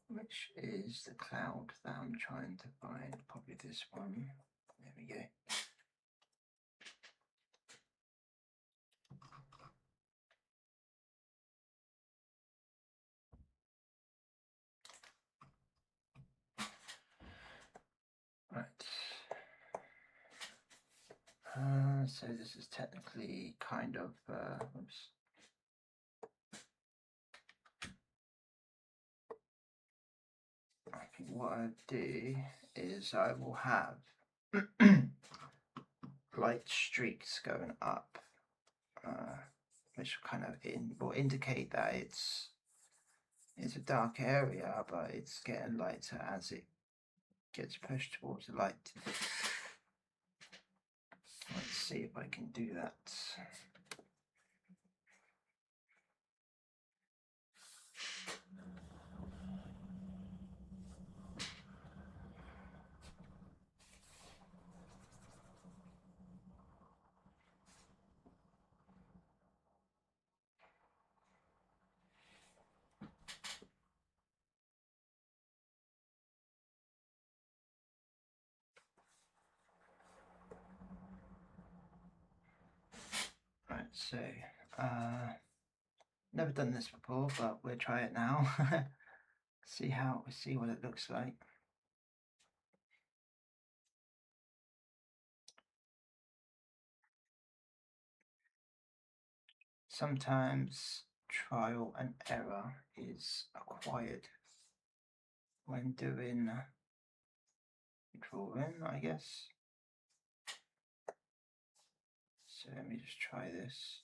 Which is the cloud that I'm trying to find? Probably this one. There we go. So this is technically kind of, oops. I think what I do is I will have light streaks going up, which kind of will indicate that it's a dark area, but it's getting lighter as it gets pushed towards the light. Let's see if I can do that. Right, so never done this before, but we'll try it now. see what it looks like. Sometimes trial and error is acquired when doing drawing, I guess. So let me just try this.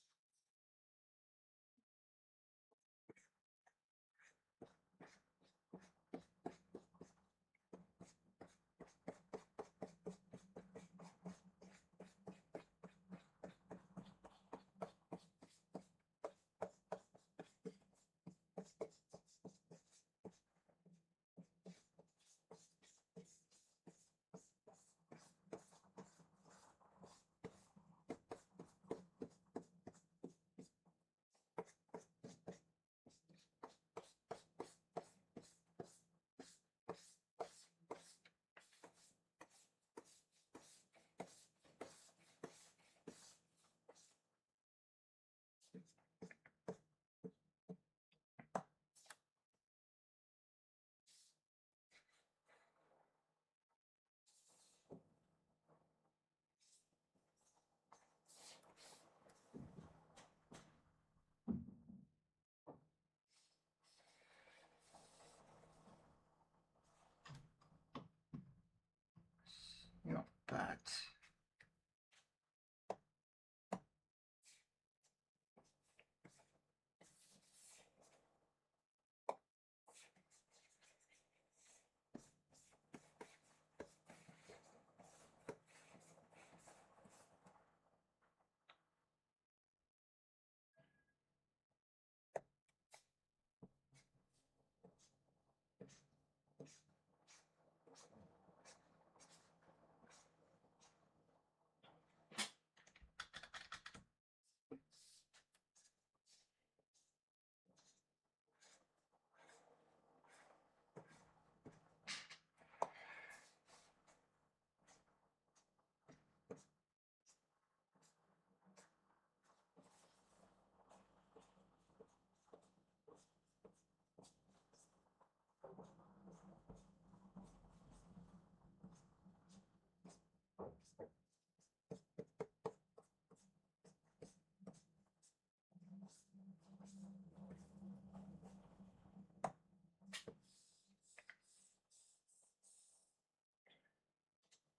Not bad.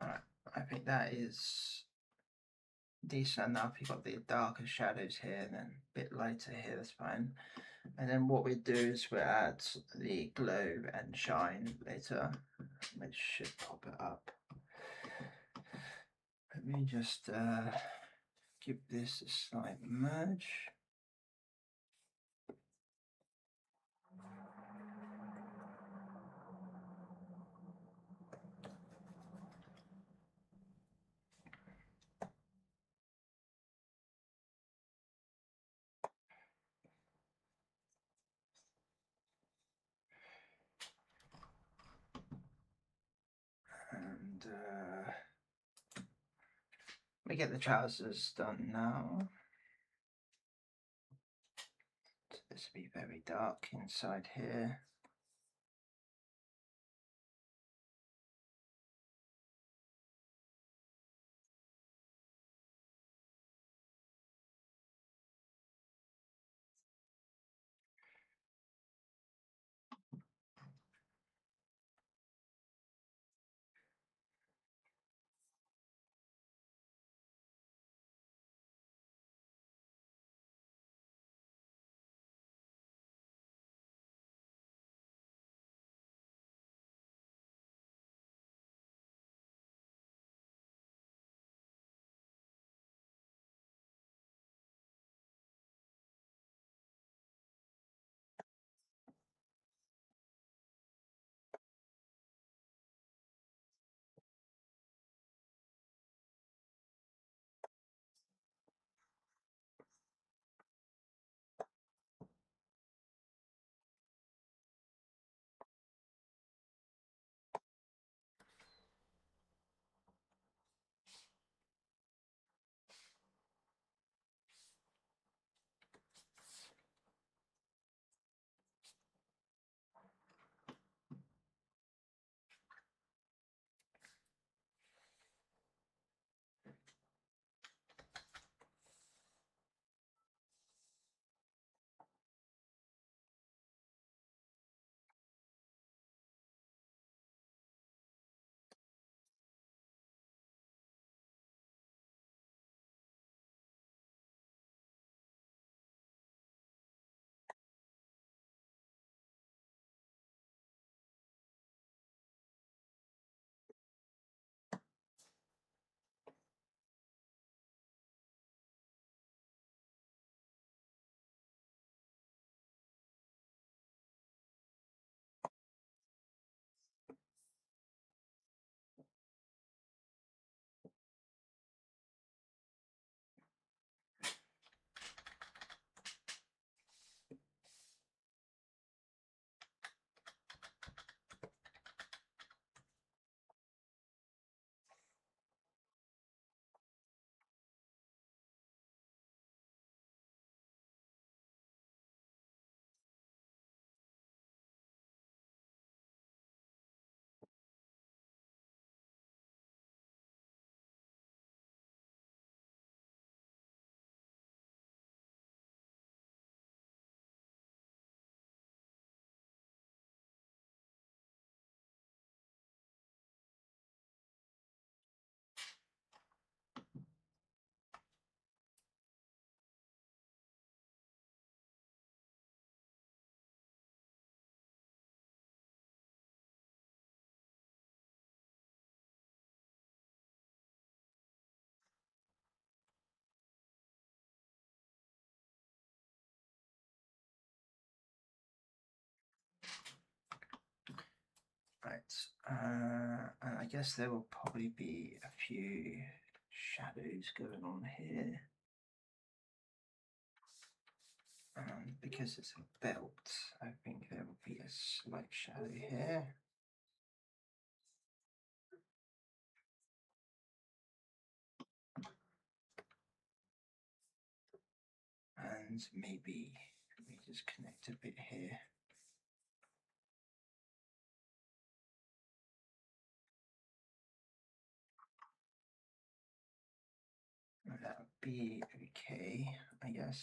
Alright, I think that is decent enough. You've got the darker shadows here and then a bit lighter here, that's fine. And then what we do is we add the glow and shine later, which should pop it up. Let me just give this a slight merge. And we get the trousers done now. So this will be very dark inside here. Right, and I guess there will probably be a few shadows going on here. Because it's a belt, I think there will be a slight shadow here. And maybe let me just connect a bit here. That would be okay, I guess.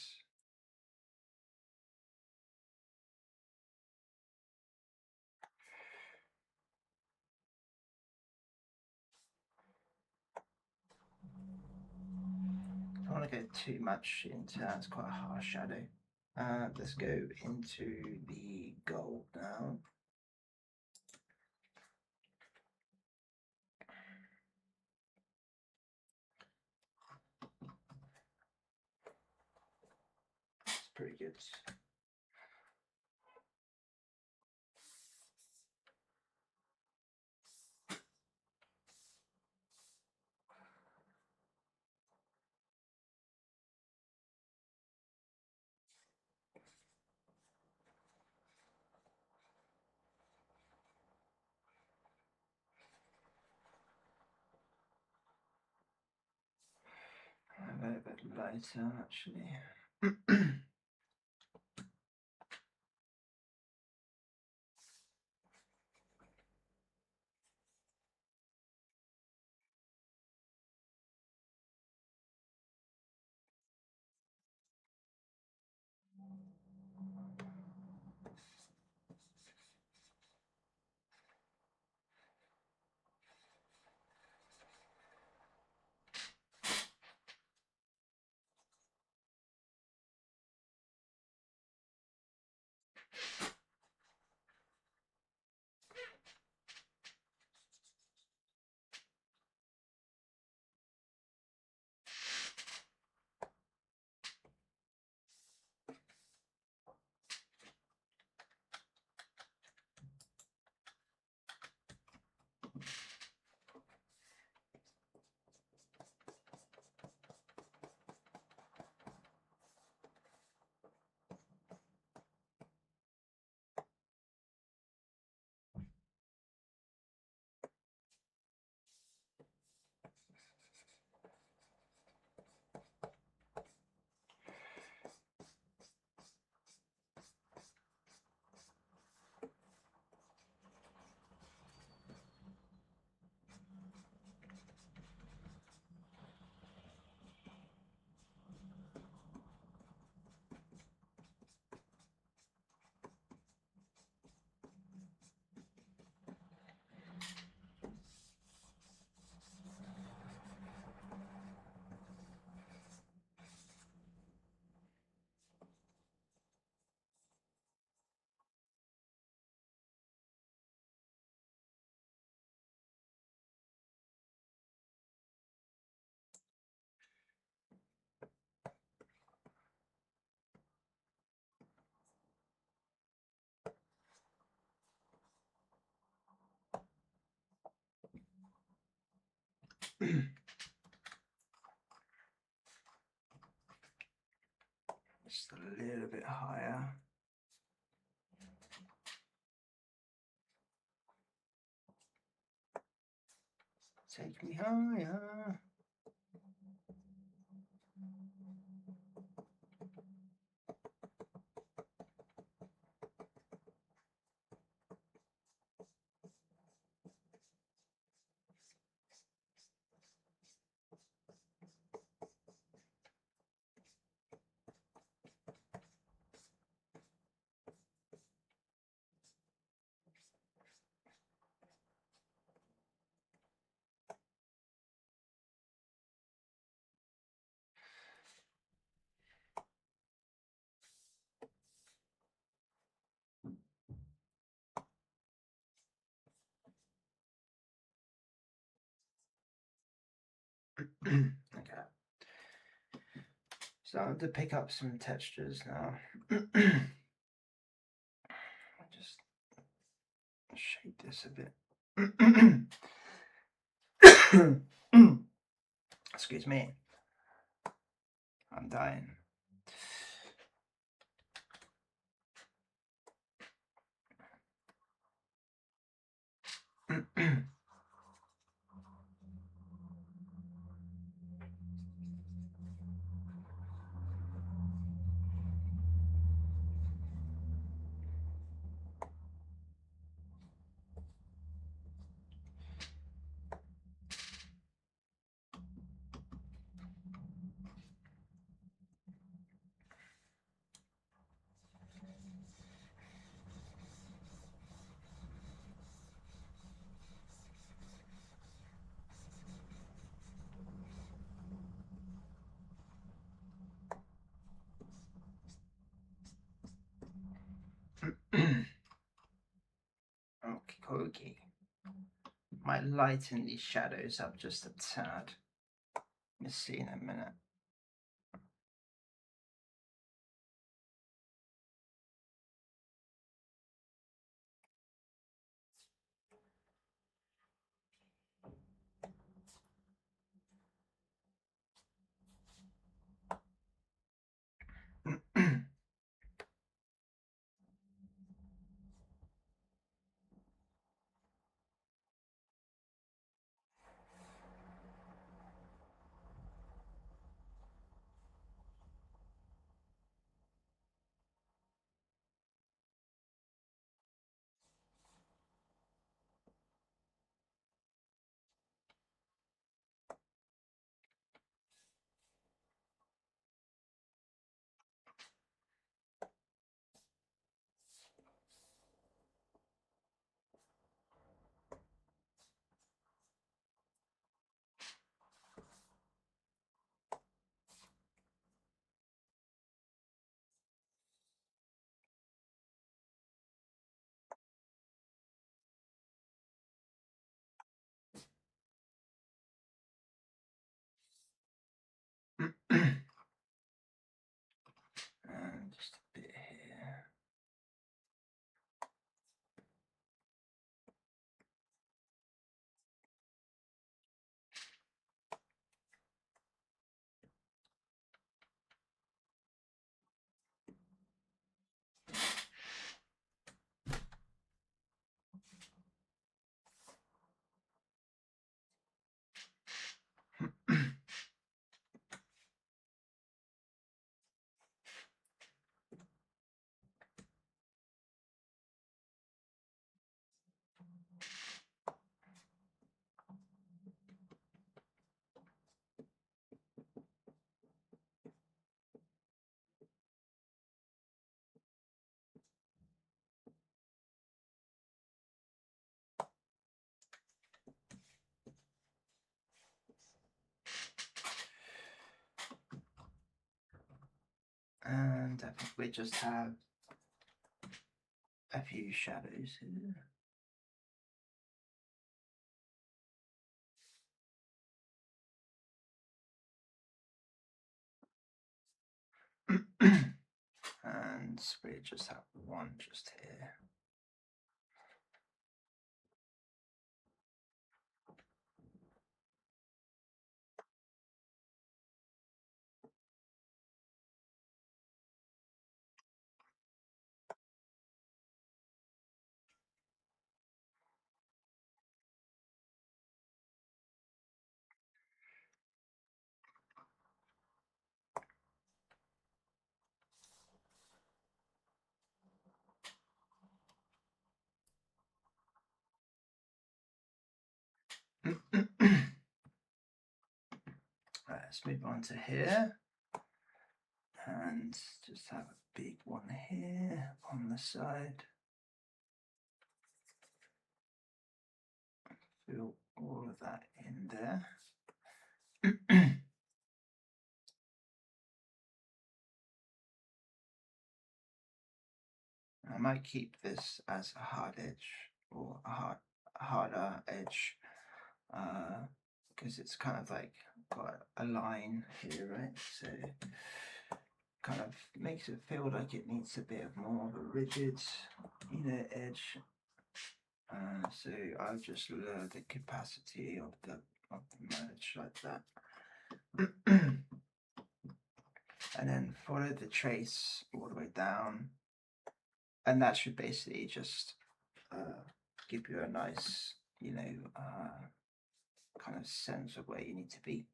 I don't want to go too much into that, it's quite a harsh shadow. Let's go into the gold now. It's pretty good. A little bit lighter, actually. Just a little bit higher. Take me higher. Okay. Starting to pick up some textures now. Just Shape this a bit. Excuse me. I'm dying. Okay. Might lighten these shadows up just a tad. Let's see in a minute. And just a bit here. And I think we just have a few shadows here. And we just have one just here. Let's move on to here and just have a big one here on the side. Fill all of that in there. I might keep this as a hard edge or a harder edge because it's kind of like got a line here, right? So kind of makes it feel like it needs a bit of more of a rigid, edge. So I'll just lower the capacity of the merge like that. And then follow the trace all the way down, and that should basically just give you a nice, kind of sense of where you need to be.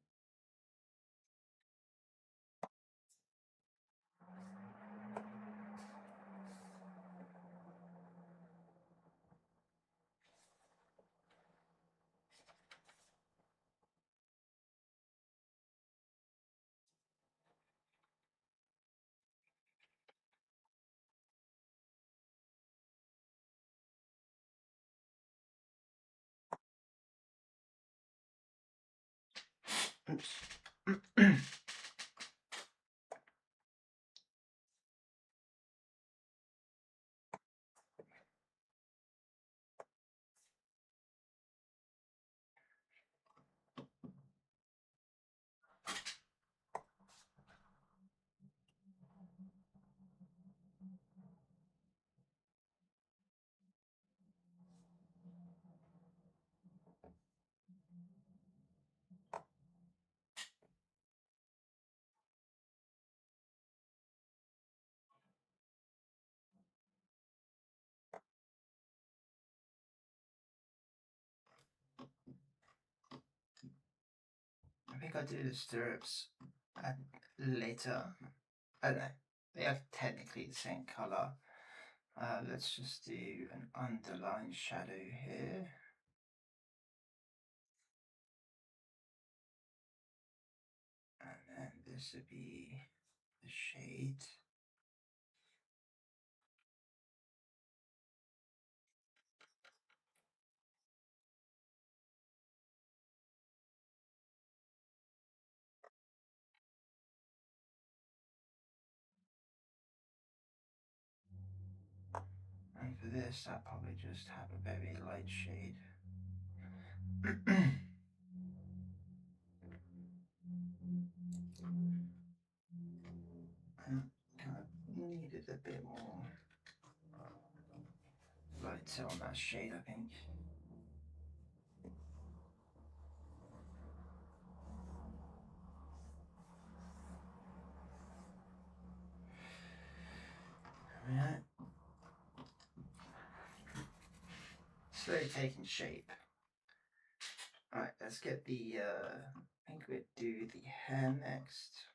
Oops. I think I'll do the stirrups later. I don't know. They are technically the same color. Let's just do an underline shadow here. And then this would be the shade. And for this, I'll probably just have a very light shade. Kind of needed a bit more light on that shade, I think. Alright. Slowly taking shape. Alright, let's get the, I think we'll do the hair next.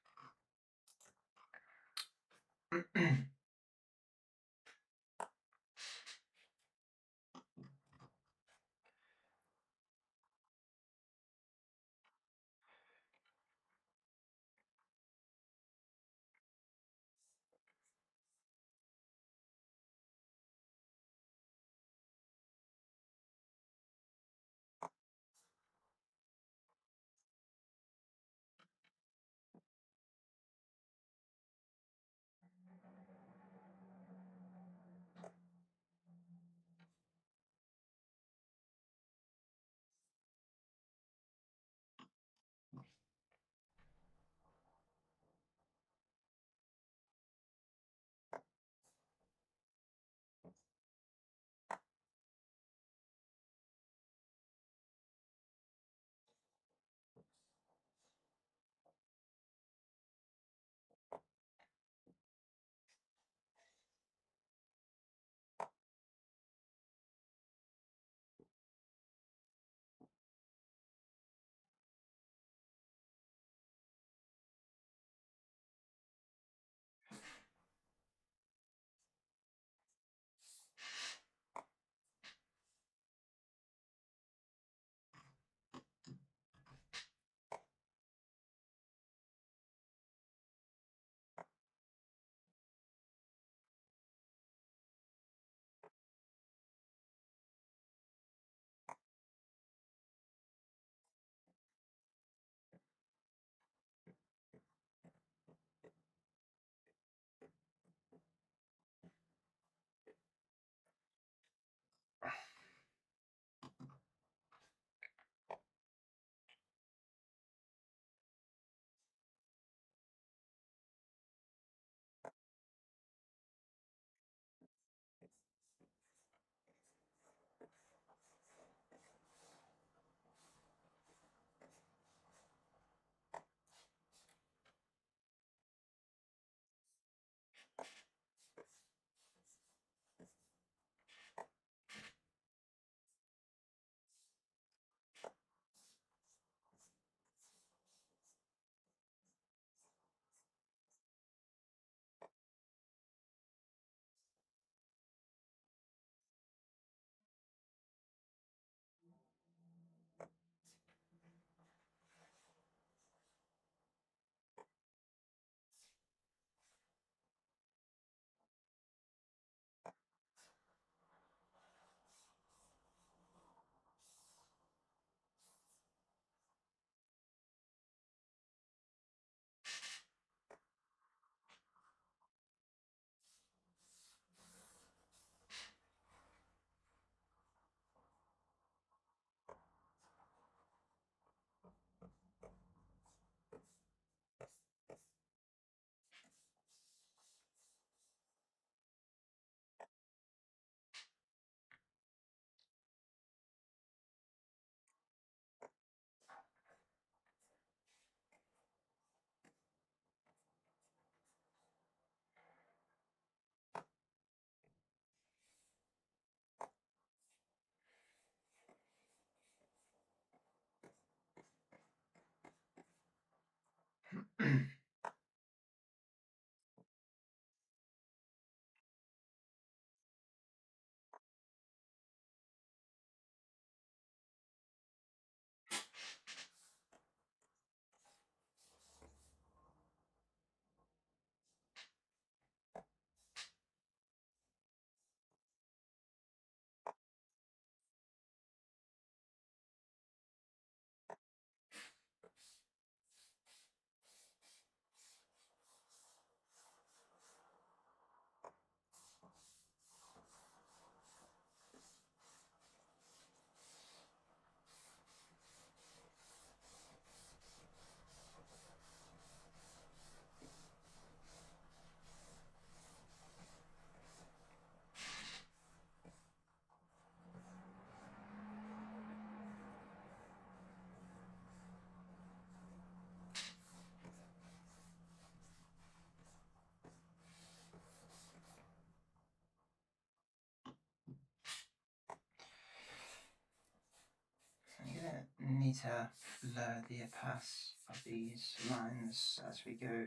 need to blur the opacity of these lines as we go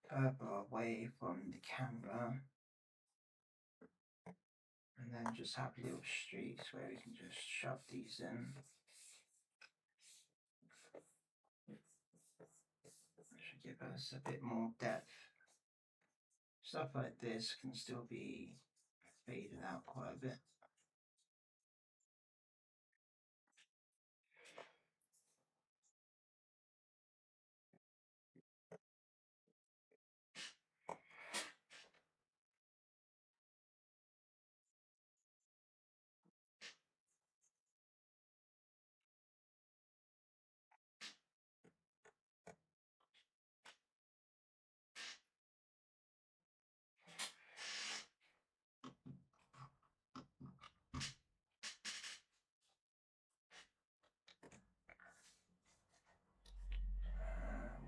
further away from the camera, and then just have little streaks where we can just shove these in. Should give us a bit more depth. Stuff like this can still be faded out quite a bit.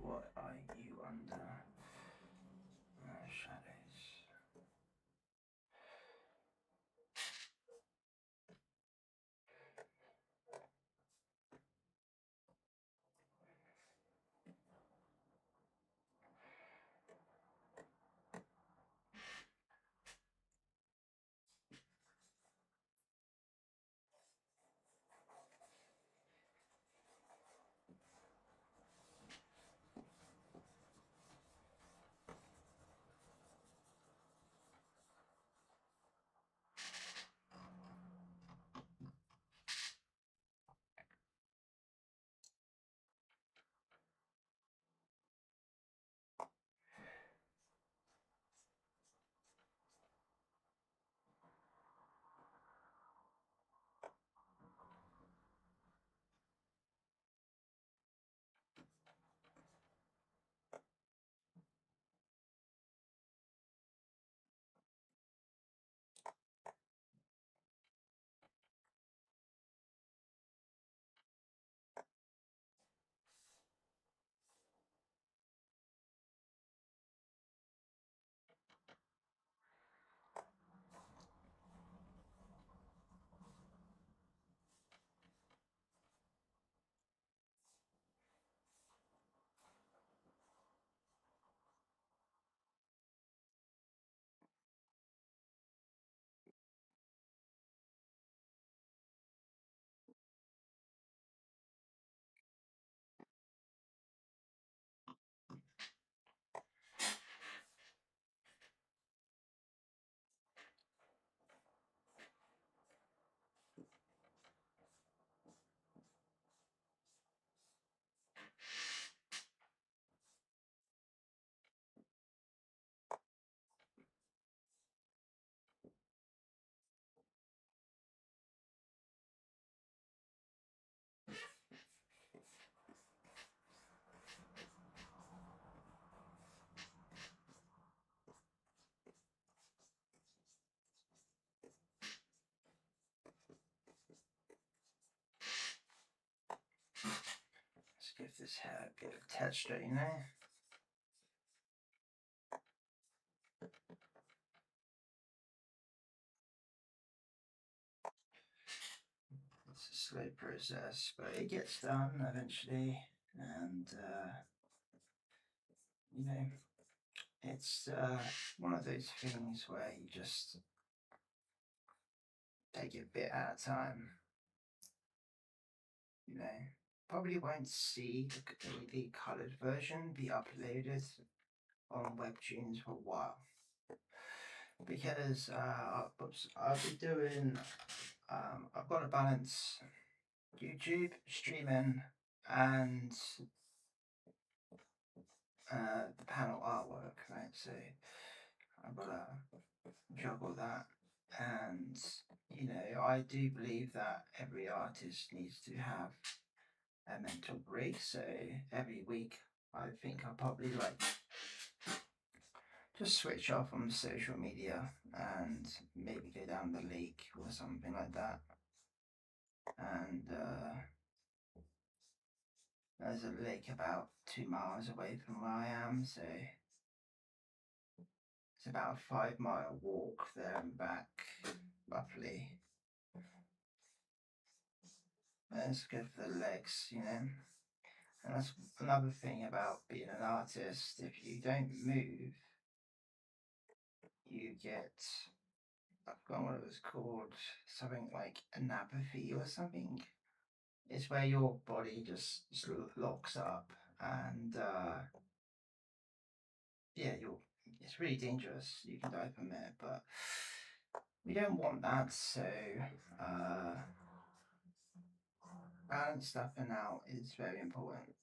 What are you under? Shadows. Let's give this hair a bit of texture, you know. It's a slow process, but it gets done eventually, and you know, it's one of those things where you just take it a bit at a time. You know, probably won't see the coloured version be uploaded on Webtoons for a while, because I'll be doing. I've got to balance YouTube streaming and the panel artwork, right? So I've got to juggle that, and you know, I do believe that every artist needs to have a mental break. So every week, I think I'll probably like just switch off from social media and maybe go down the lake or something like that. And there's a lake about 2 miles away from where I am, so it's about a 5 mile walk there and back, roughly. And it's good for the legs, you know. And that's another thing about being an artist. If you don't move, you get, I forgot what it was called, something like anapathy or something. It's where your body just locks up, and yeah, it's really dangerous. You can die from it, but we don't want that. So uh, balance stuffing out is very important.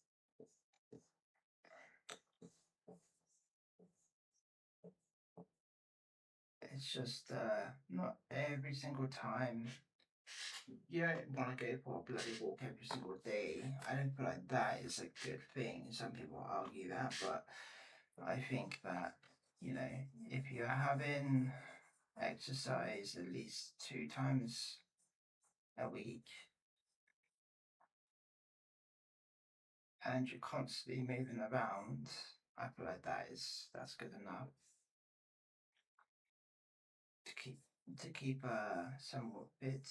It's just not every single time. You don't want to go for a bloody walk every single day. I don't feel like that is a good thing. Some people argue that, but I think that, you know, if you're having exercise at least 2 times a week and you're constantly moving around, I feel like that's good enough to keep somewhat fit.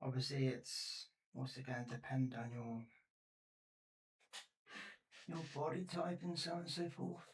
Obviously, it's also going to depend on your body type and so on and so forth.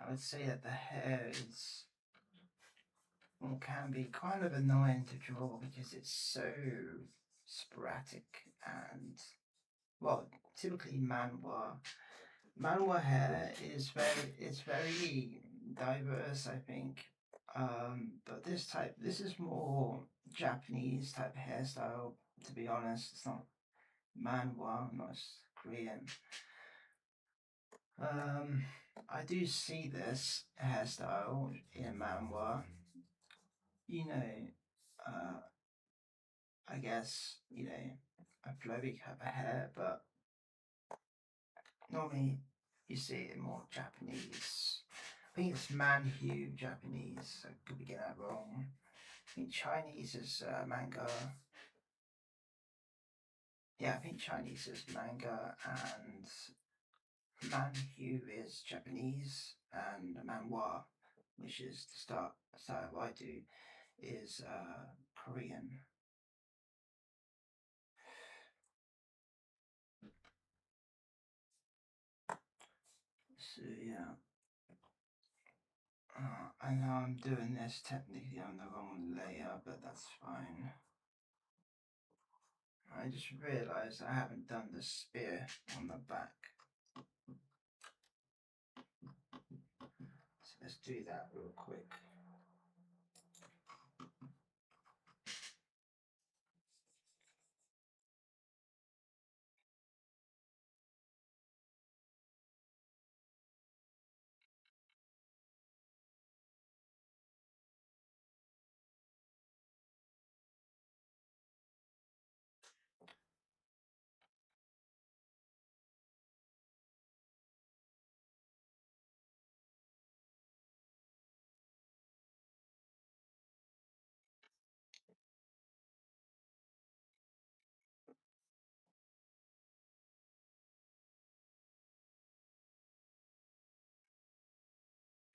I would say that the hair is can be kind of annoying to draw because it's so sporadic and well, typically manhwa hair is very diverse, I think. But this is more Japanese type hairstyle. To be honest, it's not manhwa, not Korean. Um, I do see this hairstyle in manhwa. You know, uh, I guess a flowy type of hair, but normally you see it more Japanese. I think it's manhue Japanese. I could be getting that wrong. I think Chinese is manga. Yeah, I think Chinese is manga and manhue is Japanese and manhwa, which is the style I do, is Korean. So yeah, I know I'm doing this technically on the wrong layer, but that's fine. I just realised I haven't done the spear on the back. So let's do that real quick.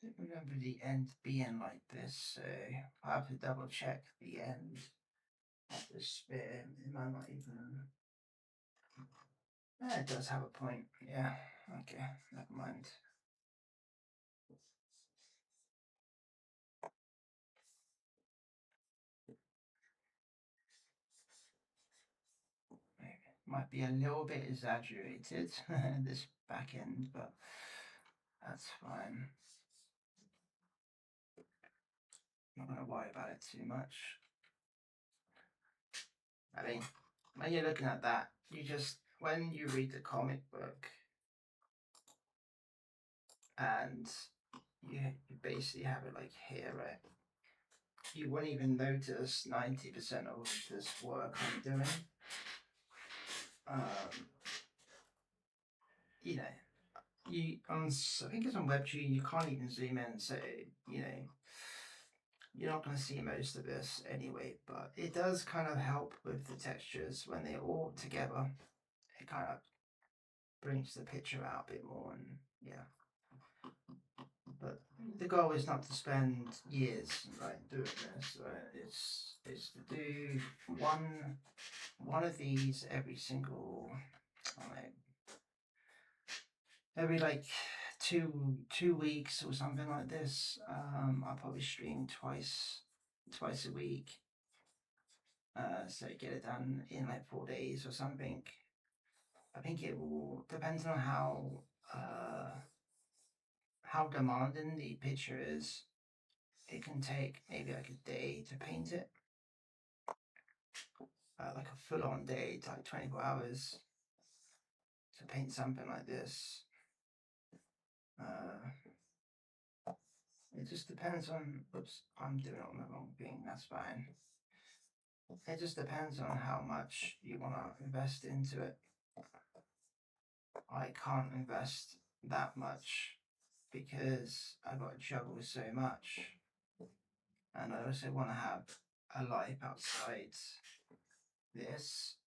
I don't remember the end being like this, so I have to double check the end of the spear. It might not even. Yeah, it does have a point. Yeah, okay, never mind. Might be a little bit exaggerated, this back end, but that's fine. Not going to worry about it too much. I mean, when you're looking at that, you just when you read the comic book and you basically have it like here, right? You won't even notice 90% of this work I'm doing. Um, you know, I think it's on Webtoon. You can't even zoom in, so you're not going to see most of this anyway. But it does kind of help with the textures when they're all together. It kind of brings the picture out a bit more, and yeah. But the goal is not to spend years doing this. Right? It's to do one of these every single, I don't know, every like two weeks or something like this. I'll probably stream twice a week. So get it done in like 4 days or something. I think it will depends on how demanding the picture is. It can take maybe like a day to paint it, like a full-on day, like 24 hours to paint something like this. Uh, it just depends on. Oops, I'm doing it on the wrong thing. That's fine. It just depends on how much you want to invest into it. I can't invest that much because I've got to juggle so much, and I also want to have a life outside this.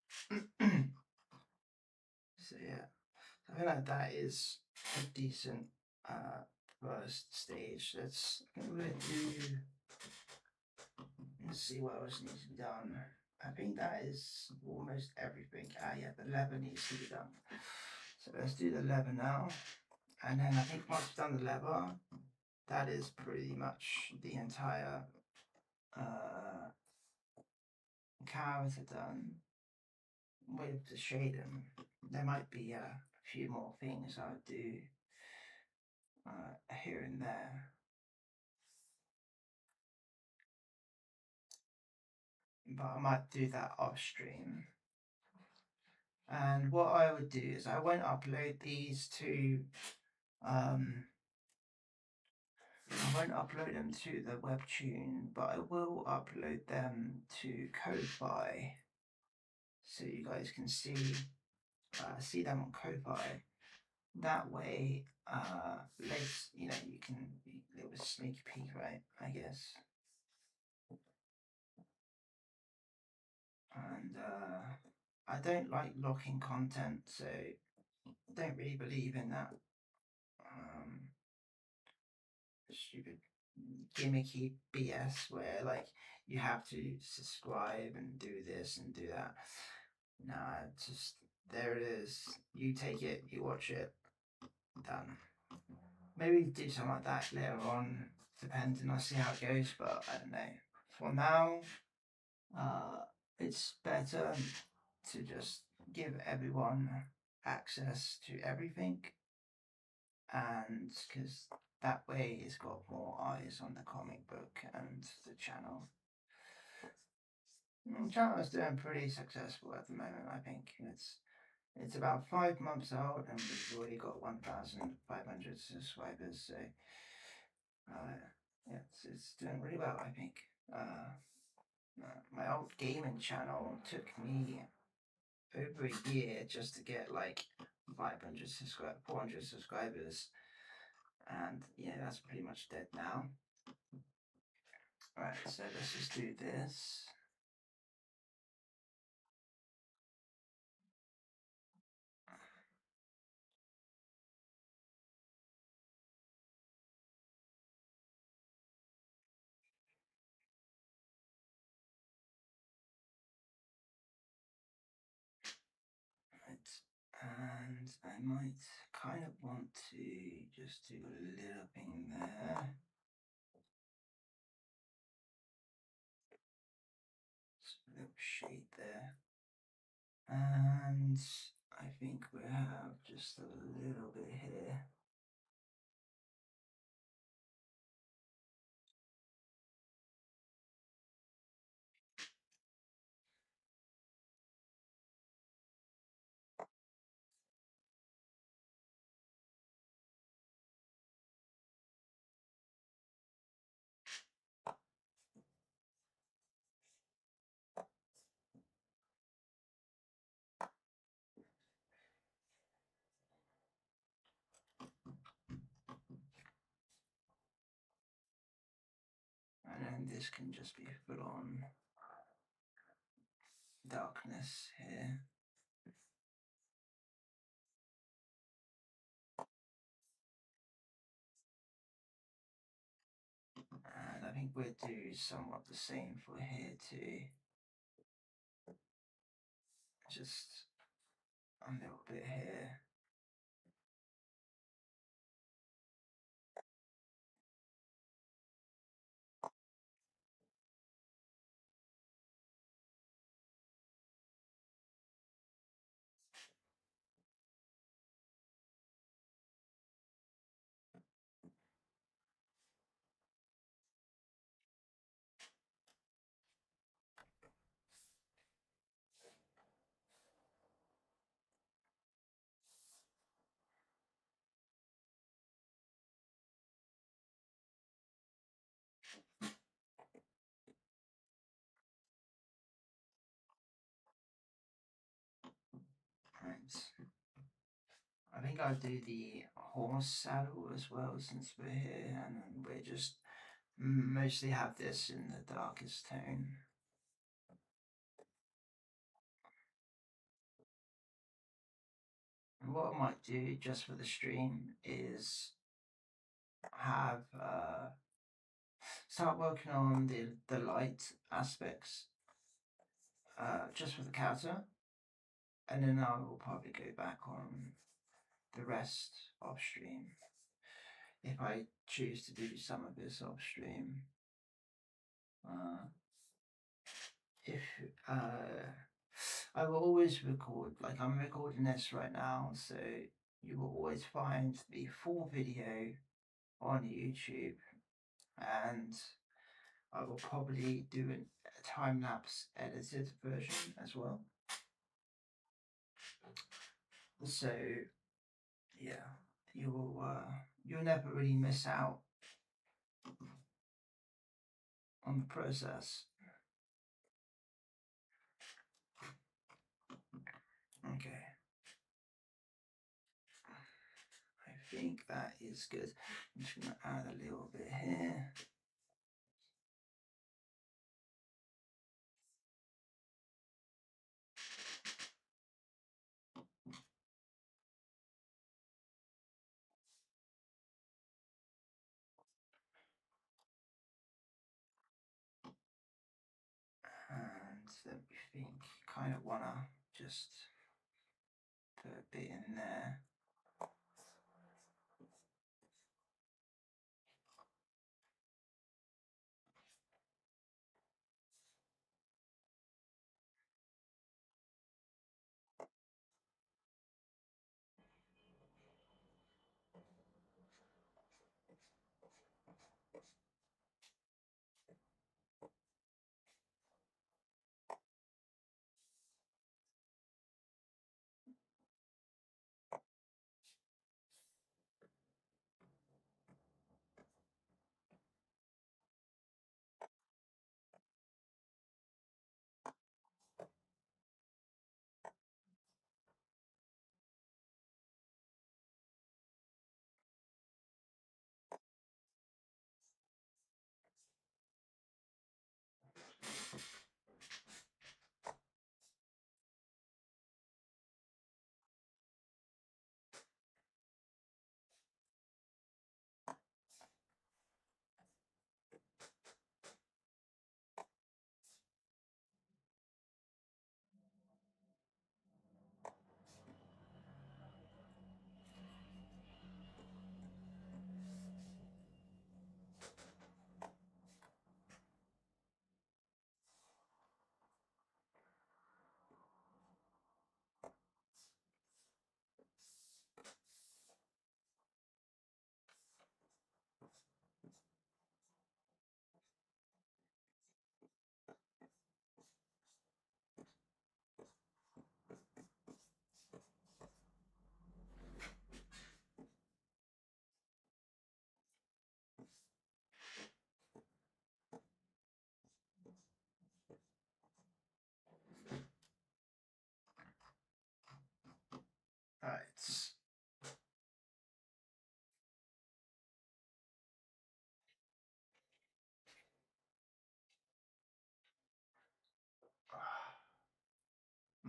So yeah, I feel like that is a decent first stage. Let's see what else needs to be done. I think that is almost everything. Yeah, the lever needs to be done. So let's do the lever now. And then I think once we've done the lever, that is pretty much the entire character done with the shading. There might be a few more things I'll do here and there. But I might do that off stream. And what I would do is I won't upload these to I won't upload them to the Webtoon, but I will upload them to Ko-Fi, so you guys can see them on Ko-Fi. That way, you can a little sneak peek, right? I guess. And I don't like locking content, so I don't really believe in that stupid gimmicky BS where like you have to subscribe and do this and do that. Nah, it's just there it is. You take it, you watch it, done. Maybe do something like that later on, depending. I'll see how it goes, but I don't know. For now, it's better to just give everyone access to everything, and because that way it's got more eyes on the comic book and the channel. The channel is doing pretty successful at the moment. I think it's about 5 months old and we've already got 1,500 subscribers. So yeah, it's doing really well. I think my old gaming channel took me over a year just to get like 400 subscribers, and yeah, that's pretty much dead now. Right, so let's just do this. And I might kind of want to just do a little thing there. Just a little shade there. And I think we have just a little bit here. this can just be full on darkness here. And I think we'll do somewhat the same for here too. Just a little bit here. Right. I think I'll do the horse saddle as well since we're here, and then we just mostly have this in the darkest tone. And what I might do just for the stream is have start working on the light aspects just for the counter, and then I will probably go back on the rest off stream if I choose to do some of this off stream. If I will always record, like I'm recording this right now, so you will always find the full video on YouTube, and I will probably do a time lapse edited version as well. So yeah, you'll never really miss out on the process. Okay. I think that is good. I'm just going to add a little bit here. And then we think kind of want to just put a bit in there.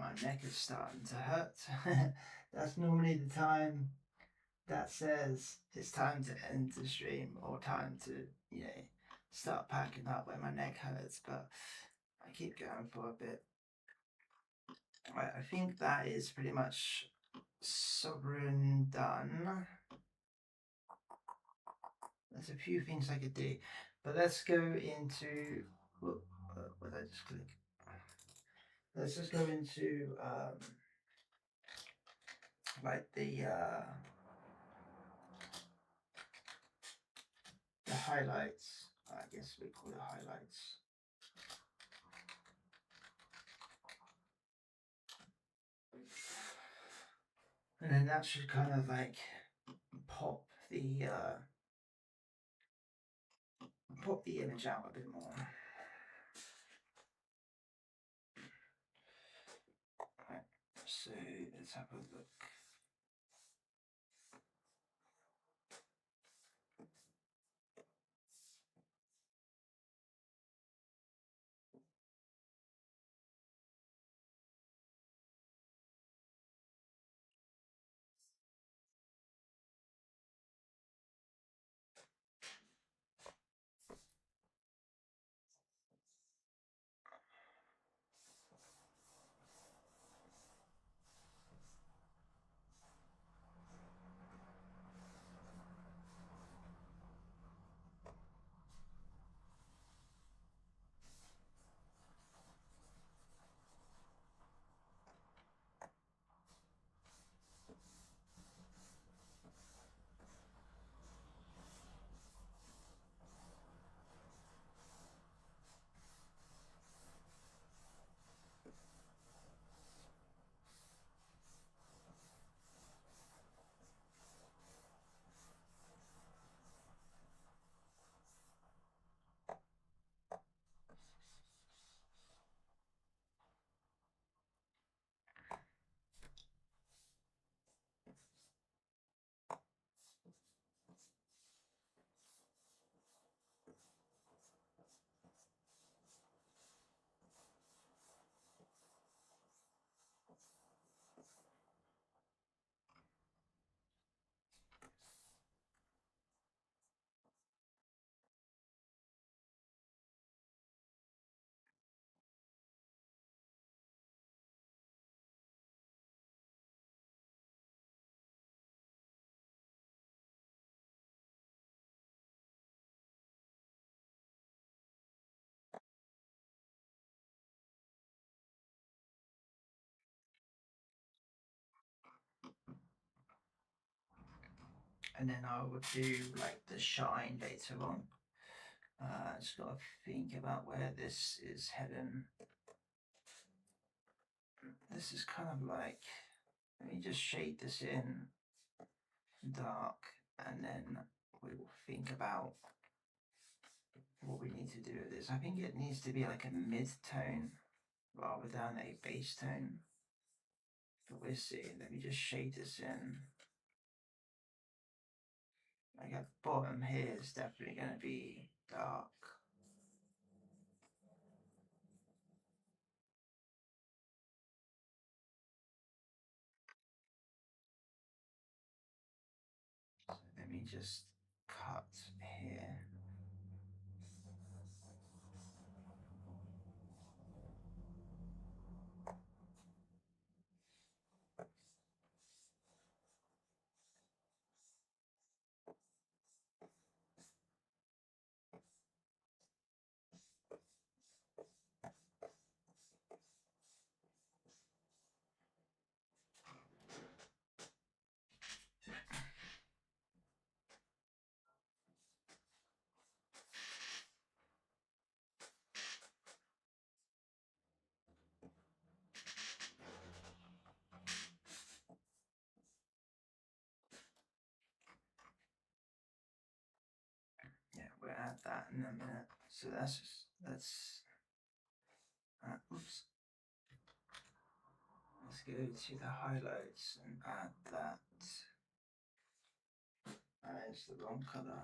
my neck is starting to hurt. That's normally the time that says it's time to end the stream or time to, start packing up when my neck hurts, but I keep going for a bit. Right, I think that is pretty much Sovereign done. There's a few things I could do, but let's go into, what did I just click? Let's just go into like the highlights. I guess we call it highlights. And then that should kind of like pop the image out a bit more. Right, so let's have a look. And then I would do like the shine later on. Just got to think about where this is heading. This is kind of like, let me just shade this in dark, and then we will think about what we need to do with this. I think it needs to be like a mid-tone rather than a base tone. But we'll see. Let me just shade this in. Like at the bottom here is definitely going to be dark. So let me just cut here. Yeah, we'll add that in a minute. So that's oops. Let's go to the highlights and add that. It's the wrong color.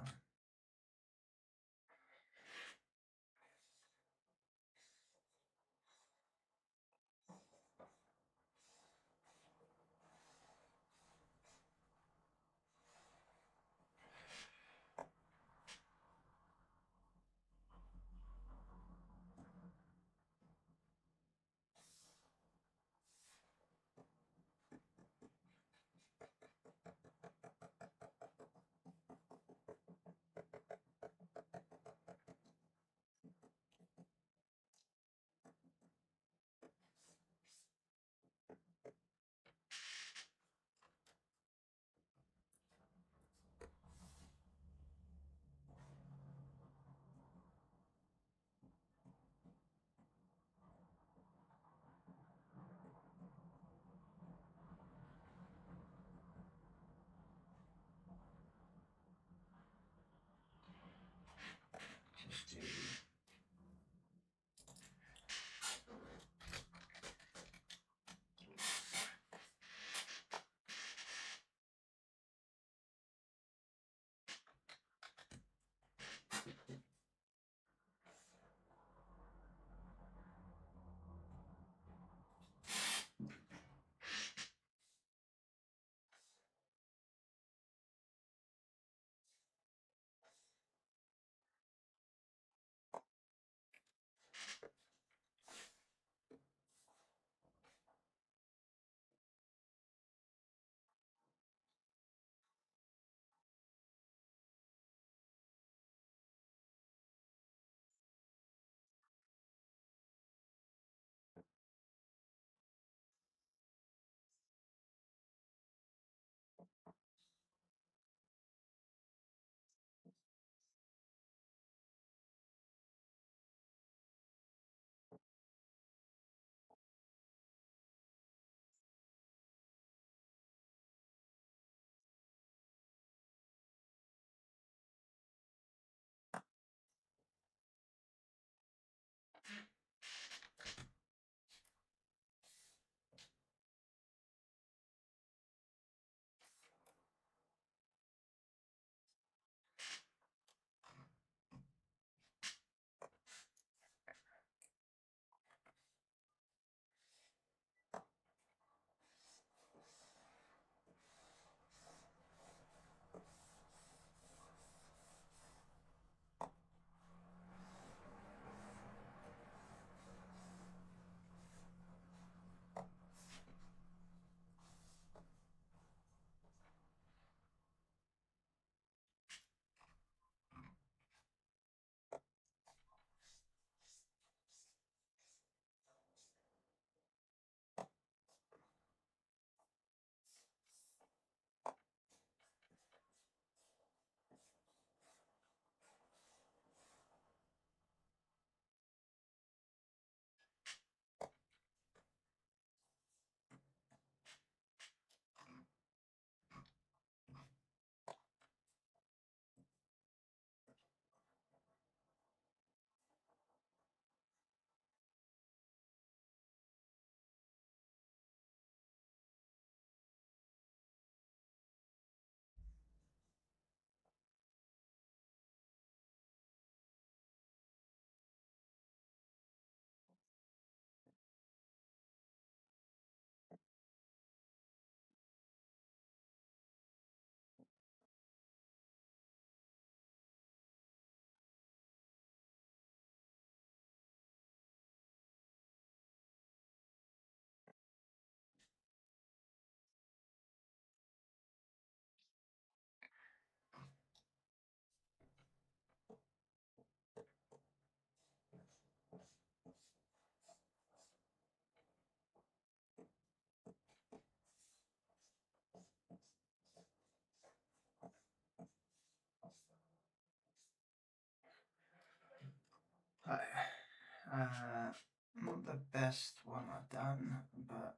Not the best one I've done, but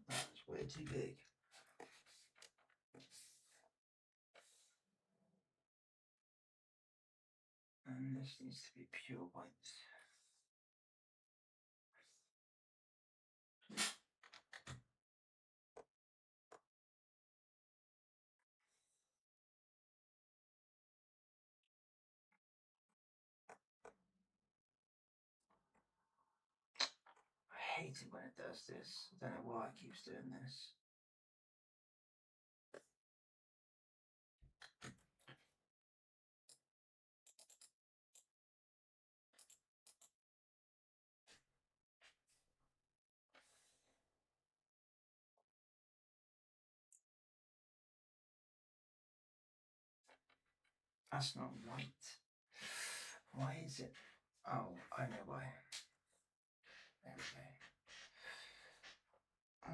that's way too big. And this needs to be pure white. I hate it when it does this. I don't know why it keeps doing this. That's not white. Why is it? Oh, I know why. There we go. Oh.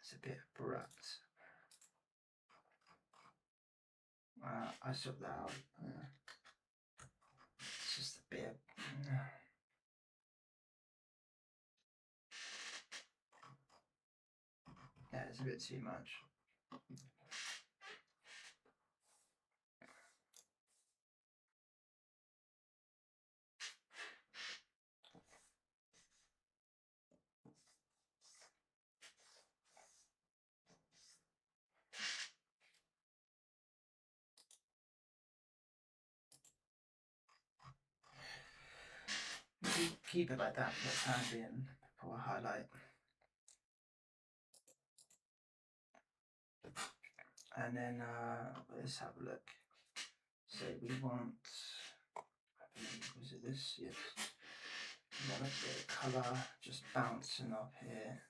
It's a bit abrupt. I sort that out. It's just a bit. Yeah, it's a bit too much. Keep it like that for the time being before I highlight. And then let's have a look. So we want, was it this? Yes. We want a bit of colour just bouncing up here.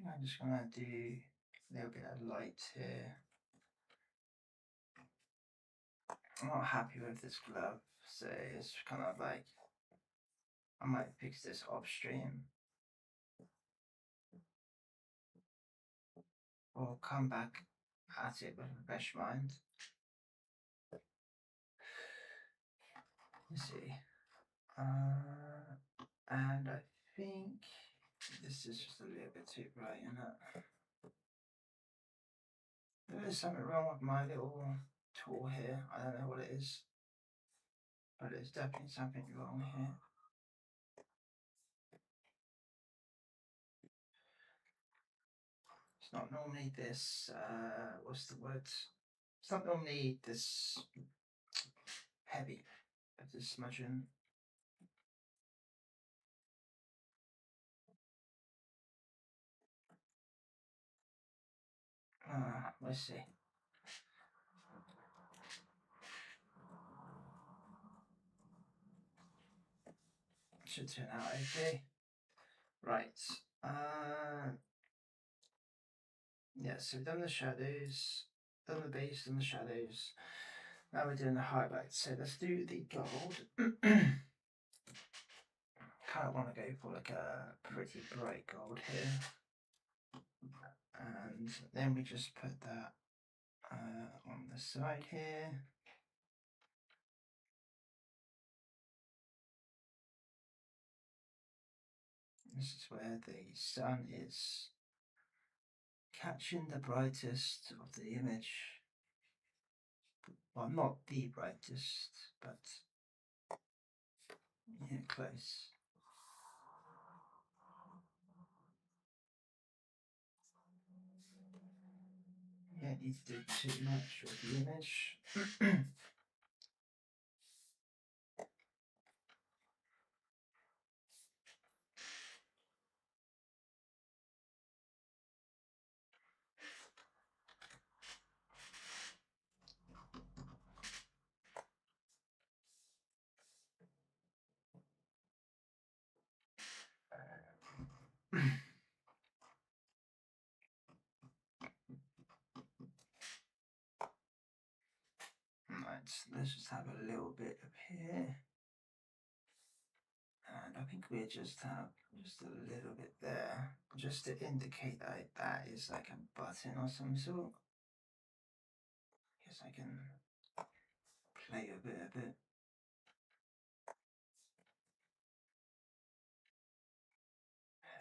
I'm just gonna do a little bit of light here. I'm not happy with this glove, so it's kind of like I might fix this off stream or come back at it with a fresh mind. Let's see. And I think this is just a little bit too bright, isn't it? There is something wrong with my little tool here. I don't know what it is, but there's definitely something wrong here. It's not normally this, what's the word? It's not normally this heavy of this smudging. Let's see. Should turn out okay. Right. Yeah, so we've done the shadows, done the base, done the shadows. Now we're doing the highlights. So let's do the gold. Kind of want to go for like a pretty bright gold here. And then we just put that on the side here. This is where the sun is catching the brightest of the image. Well, not the brightest, but yeah, close. Yeah, it needs to do too much with the image. Right, let's just have a little bit up here. And I think we just have just a little bit there, just to indicate that that is like a button or some sort. Guess I can play a bit of it.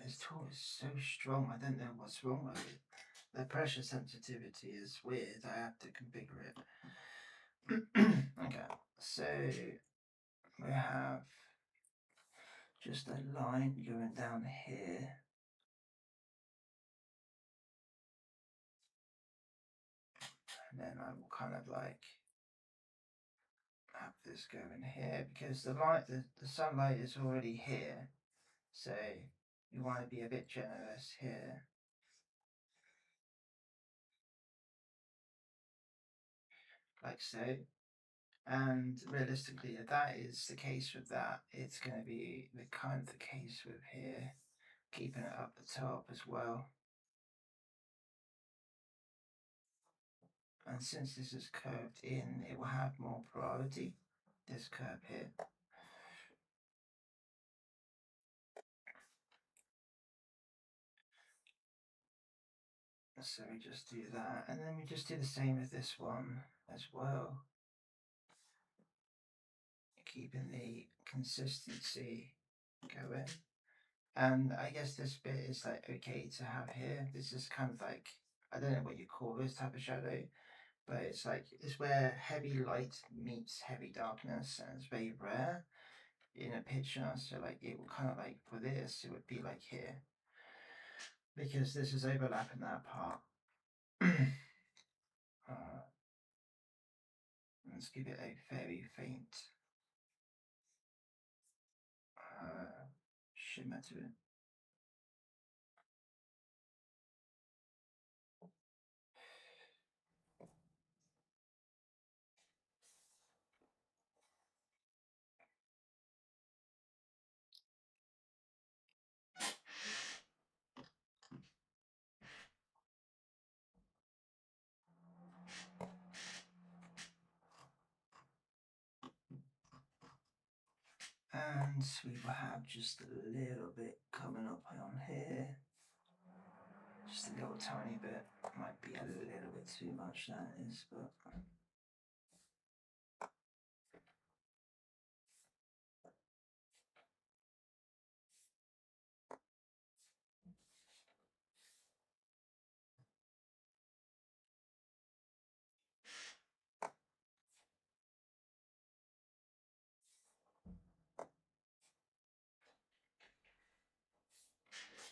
This tool is so strong, I don't know what's wrong with it. The pressure sensitivity is weird, I have to configure it. Okay, so we have just a line going down here. And then I will kind of like have this going here because the light, the sunlight is already here. So you want to be a bit generous here. Like so. And realistically, if that is the case with that, it's going to be the kind of the case with here, keeping it up the top as well. And since this is curved in, it will have more priority, this curve here. So we just do that, and then we just do the same with this one as well. Keeping the consistency going. And I guess this bit is like okay to have here. This is kind of like, I don't know what you call this type of shadow, but it's like, it's where heavy light meets heavy darkness, and it's very rare in a picture. So like it will kind of like, for this, it would be like here, because this is overlapping that part. Let's give it a very faint shimmer to it. And we will have just a little bit coming up on here. Just a little tiny bit. Might be a little bit too much, that is, but.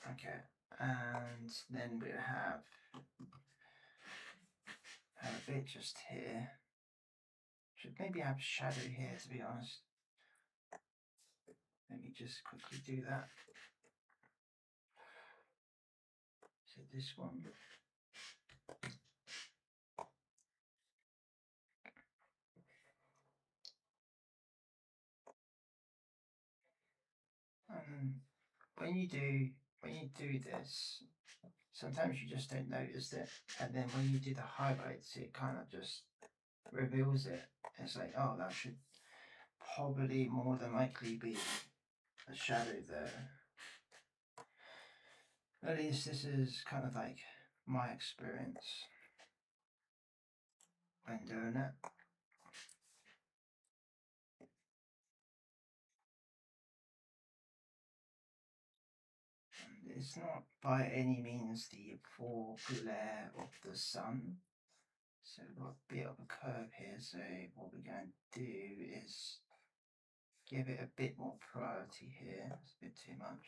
Okay, and then we'll have a bit just here. Should maybe have shadow here, to be honest. Let me just quickly do that. So this one. And when you do this, sometimes you just don't notice it, and then when you do the highlights, it kind of just reveals it. It's like, oh, that should probably more than likely be a shadow there. At least this is kind of like my experience when doing it. And it's not by any means the full glare of the sun. So we've got a bit of a curve here. So what we're going to do is give it a bit more priority here. It's a bit too much.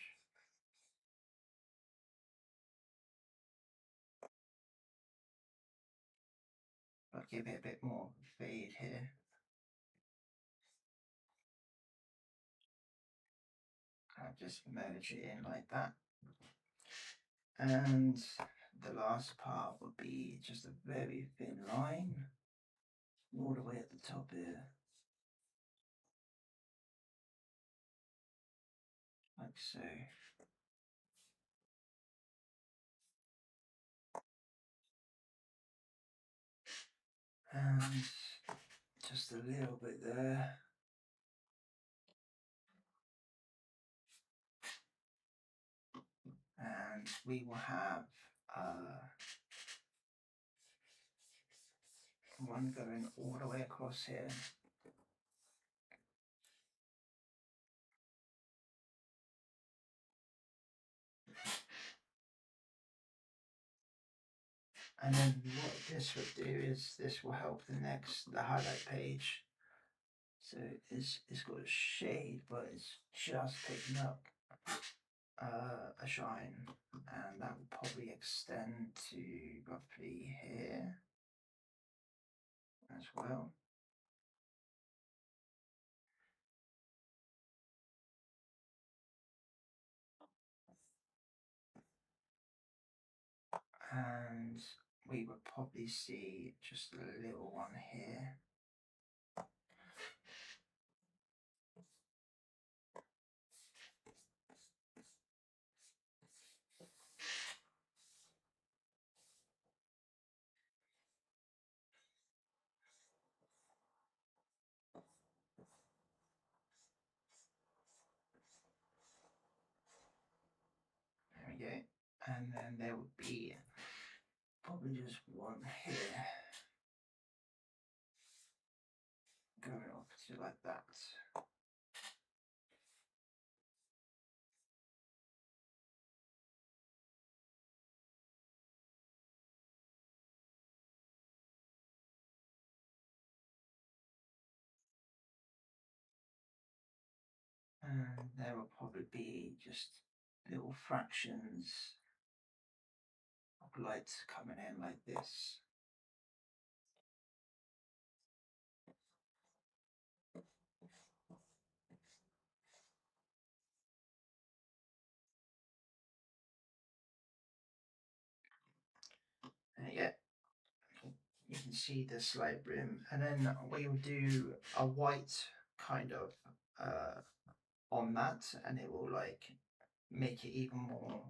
I'll give it a bit more fade here. Kind of just merge it in like that. And the last part would be just a very thin line all the way at the top here. Like so. And just a little bit there. And we will have one going all the way across here. And then what this would do is this will help the highlight page. So it's got a shade, but it's just picking up a shine, and that will probably extend to roughly here as well. And we would probably see just a little one here. There we go. And then there would be probably just one here going off to like that. And there will probably be just little fractions of light coming in like this. Yeah, you can see the slight brim, and then we will do a white kind of on that, and it will like make it even more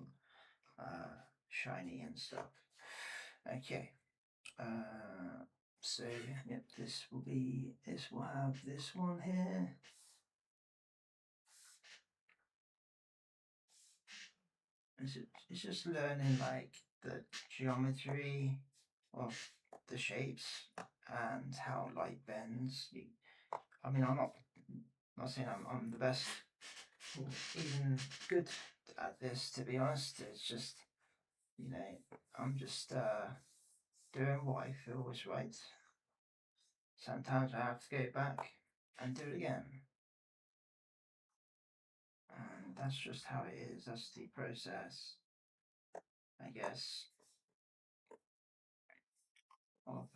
shiny and stuff. Okay, so yep, this will have this one here. It's just learning like the geometry of the shapes and how light bends. I mean, I'm not saying I'm the best or even good at this, to be honest. It's just, you know, I'm just doing what I feel is right. Sometimes I have to go back and do it again. And that's just how it is. That's the process, I guess, of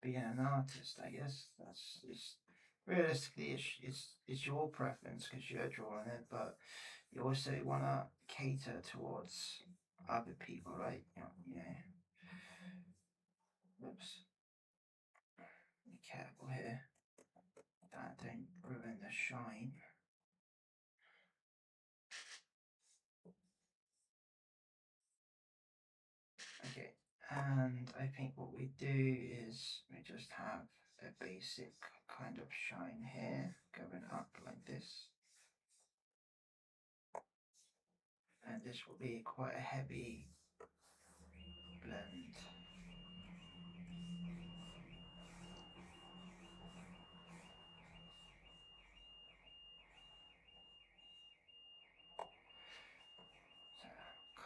being an artist. I guess that's just realistically, it's your preference because you're drawing it, but you also want to cater towards other people, right? You know. Oops. Be careful here. That don't ruin the shine. Okay, and I think what we do is we just have a basic kind of shine here going up like this. And this will be quite a heavy blend. So,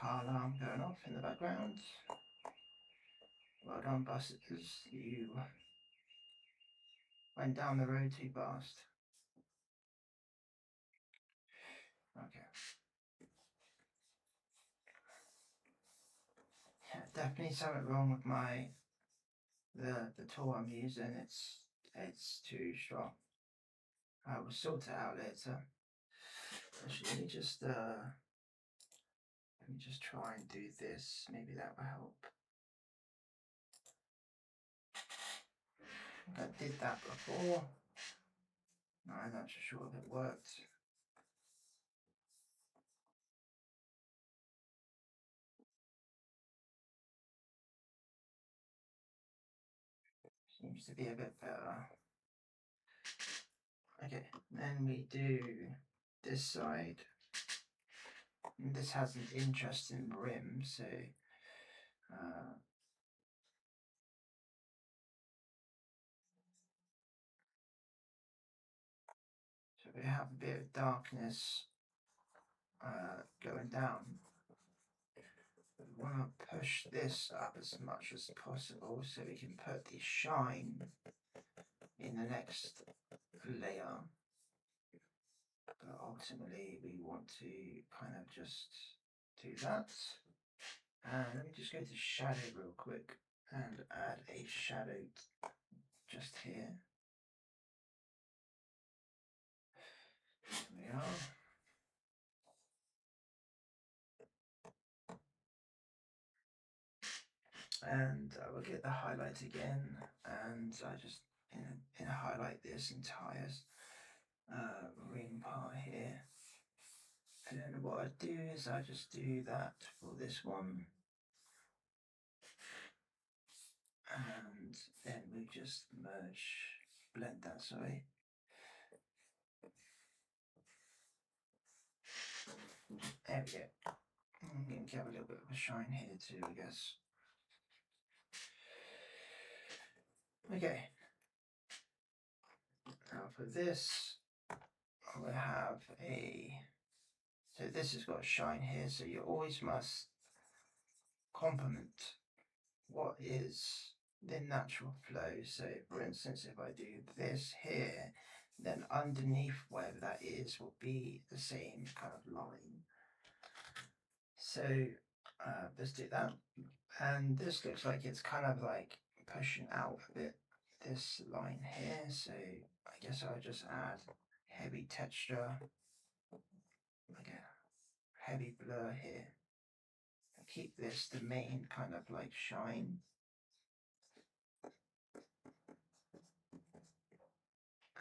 car alarm going off in the background. Well done, buses. You went down the road too fast. Okay. Yeah, definitely something wrong with the tool I'm using. It's too strong. I will sort it out later. Actually, let me just try and do this. Maybe that will help. I did that before. I'm not so sure if it worked. Seems to be a bit better. Okay, then we do this side. And this has an interesting rim, so so we have a bit of darkness going down. We want to push this up as much as possible so we can put the shine in the next layer. But ultimately we want to kind of just do that. And let me just go to shadow real quick and add a shadow just here. There we are. And I will get the highlight again, and I just highlight this entire ring part here. And then what I do is I just do that for this one, and then we just blend that, sorry. There we go. I'm going to have a little bit of a shine here too, I guess. Okay. Now for this, I will have so this has got a shine here, so you always must complement what is the natural flow. So for instance, if I do this here, then underneath wherever that is will be the same kind of line. So let's do that. And this looks like it's kind of like pushing out a bit, this line here. So I guess I'll just add heavy texture, like a heavy blur here. And keep this the main kind of like shine.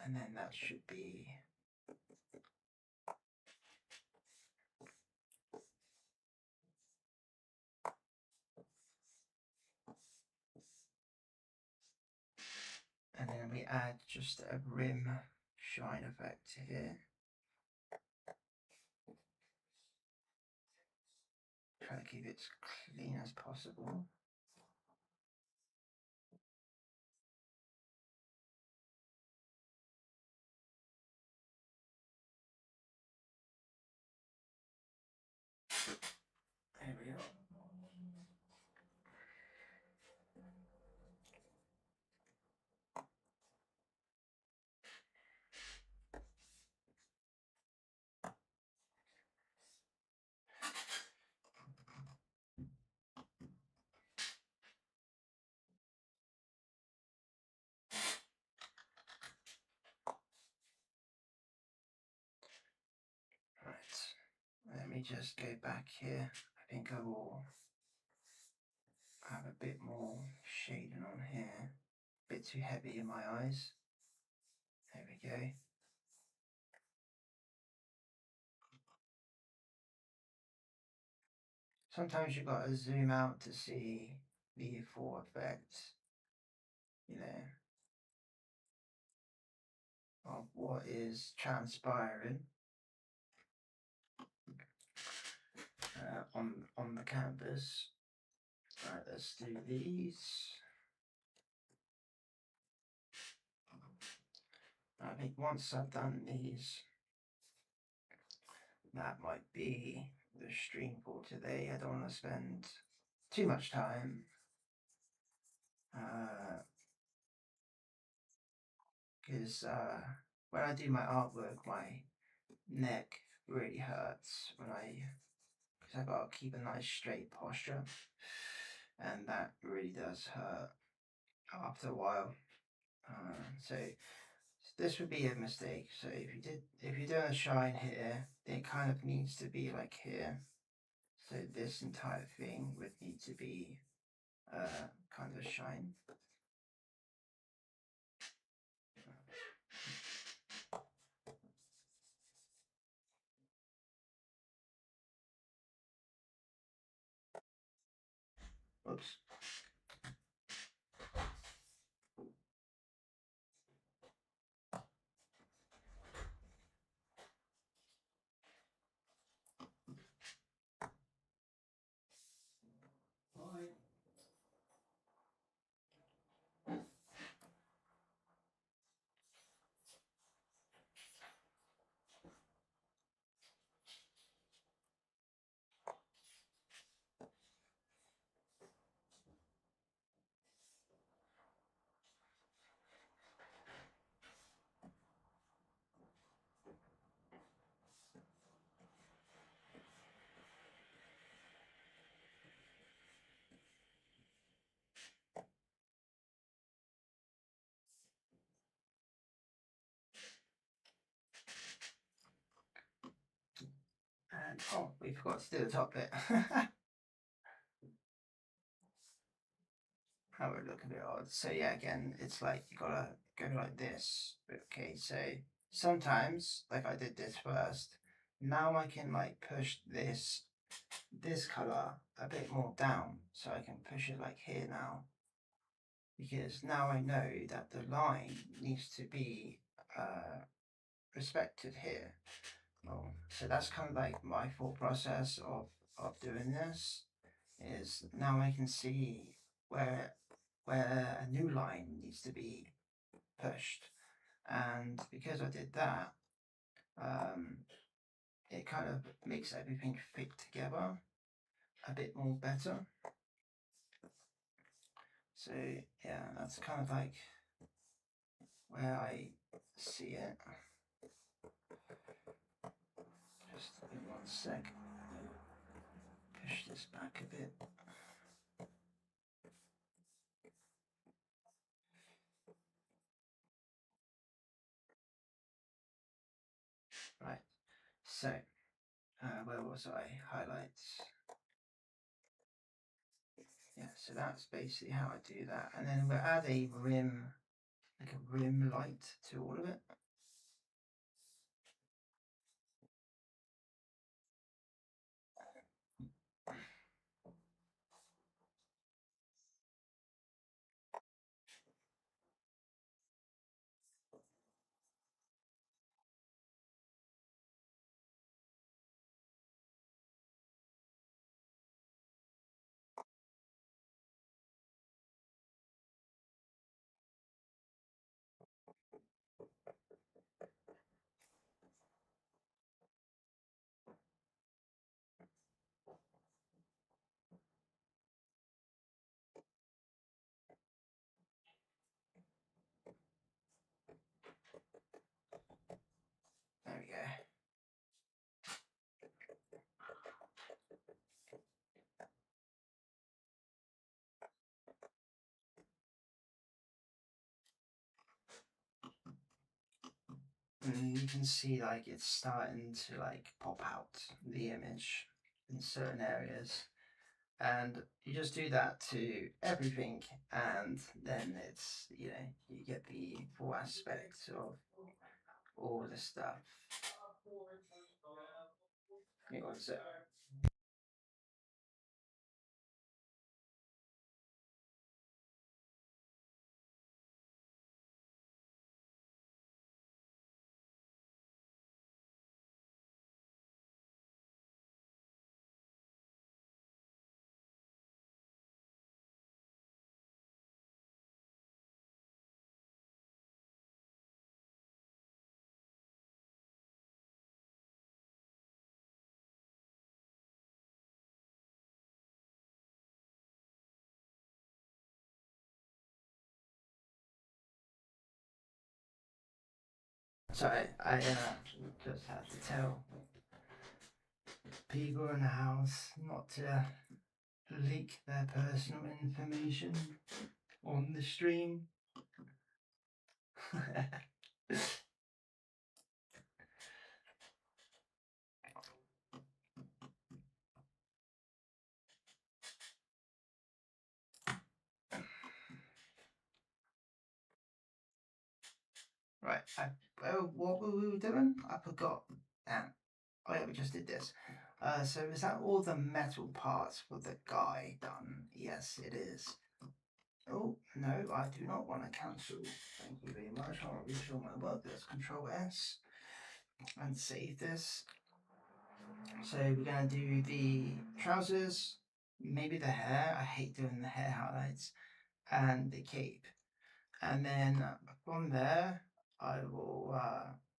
And then that should be and then we add just a rim shine effect here. Try to keep it as clean as possible. There we go. Right, let me just go back here. I think I will have a bit more shading on here. A bit too heavy in my eyes. There we go. Sometimes you've got to zoom out to see the full effect, you know, of what is transpiring on the canvas. Right, let's do these. I think once I've done these, that might be the stream for today. I don't want to spend too much time because when I do my artwork, my neck really hurts because I got to keep a nice straight posture, and that really does hurt after a while. So this would be a mistake. So if you're doing a shine here, it kind of needs to be like here. So this entire thing would need to be kind of shine. Oops. And oh, we forgot to do the top bit. That would look a bit odd. So yeah, again, it's like you gotta go like this. Okay, so sometimes, like I did this first, now I can like push this color a bit more down, so I can push it like here now, because now I know that the line needs to be respected here. Oh, so that's kind of like my thought process of doing this, is now I can see where a new line needs to be pushed, and because I did that, it kind of makes everything fit together a bit more better. So yeah, that's kind of like where I see it. Just in 1 sec, push this back a bit. Right, so where was I? Highlights. Yeah, so that's basically how I do that, and then we'll add a rim, like a rim light to all of it. and you can see like it's starting to like pop out the image in certain areas, and you just do that to everything, and then it's, you know, you get the full aspect of all the stuff. Hang on a sec. Sorry, I just had to tell people in the house not to leak their personal information on the stream. Right, what were we doing? I forgot. Damn. Oh yeah, we just did this. So is that all the metal parts for the guy done? Yes, it is. Oh, no, I do not want to cancel. Thank you very much. I'll restore my work. Let's Control S and save this. So we're going to do the trousers, maybe the hair. I hate doing the hair highlights, and the cape. And then from there, I will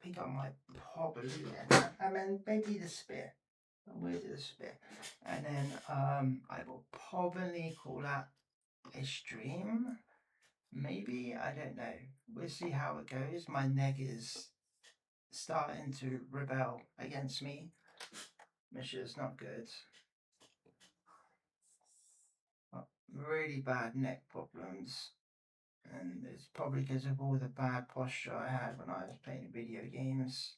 pick up my probably, and then maybe the spear. We'll do the spear. And then I will probably call that a stream. Maybe, I don't know. We'll see how it goes. My neck is starting to rebel against me, which is not good. Really bad neck problems, and it's probably because of all the bad posture I had when I was playing video games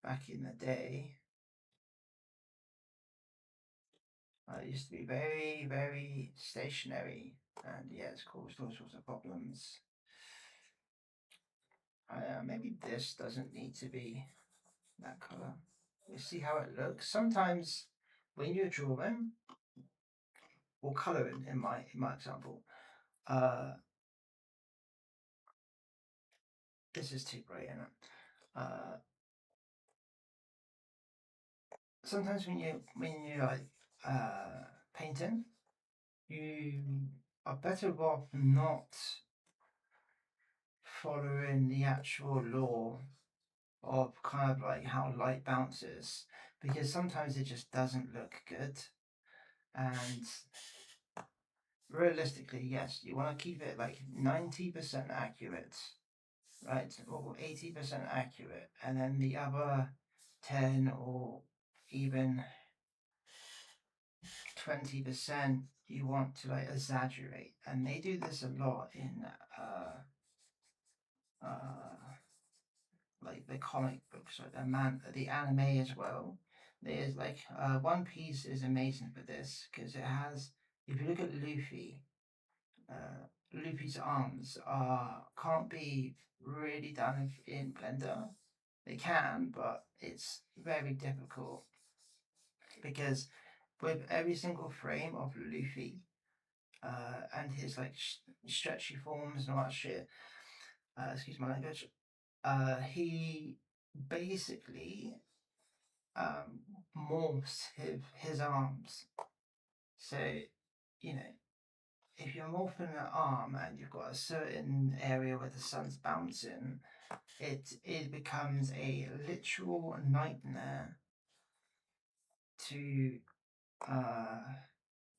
back in the day. I used to be very, very stationary, and yeah, it's caused all sorts of problems. Maybe this doesn't need to be that color. You see how it looks. Sometimes when you're drawing or coloring, in my example, this is too bright, isn't it? Sometimes when you like painting, you are better off not following the actual law of kind of like how light bounces, because sometimes it just doesn't look good. And realistically, yes, you want to keep it like 90% accurate, right, or 80% accurate, and then the other 10 or even 20% you want to like exaggerate. And they do this a lot in like the comic books or the anime as well. There's like One Piece is amazing for this because it has, if you look at Luffy, Luffy's arms can't be really done in Blender. They can, but it's very difficult because with every single frame of Luffy and his like stretchy forms and all that shit, excuse my language, he basically morphs his arms. So, you know, if you're morphing an arm and you've got a certain area where the sun's bouncing, it becomes a literal nightmare to uh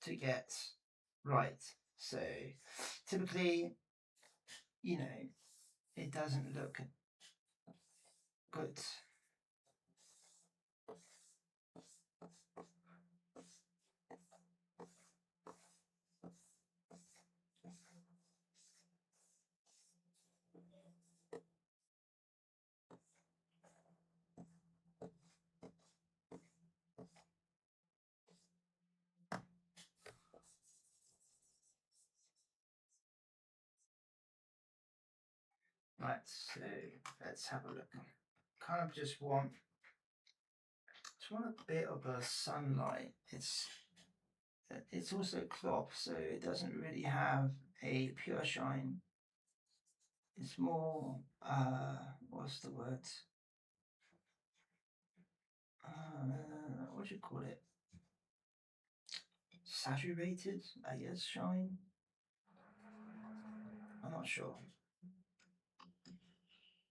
to get right. So typically, you know, it doesn't look good. so let's have a look. Kind of just want a bit of a sunlight. It's also cloth, so it doesn't really have a pure shine. It's more what's the word? What do you call it? Saturated, I guess, shine. I'm not sure.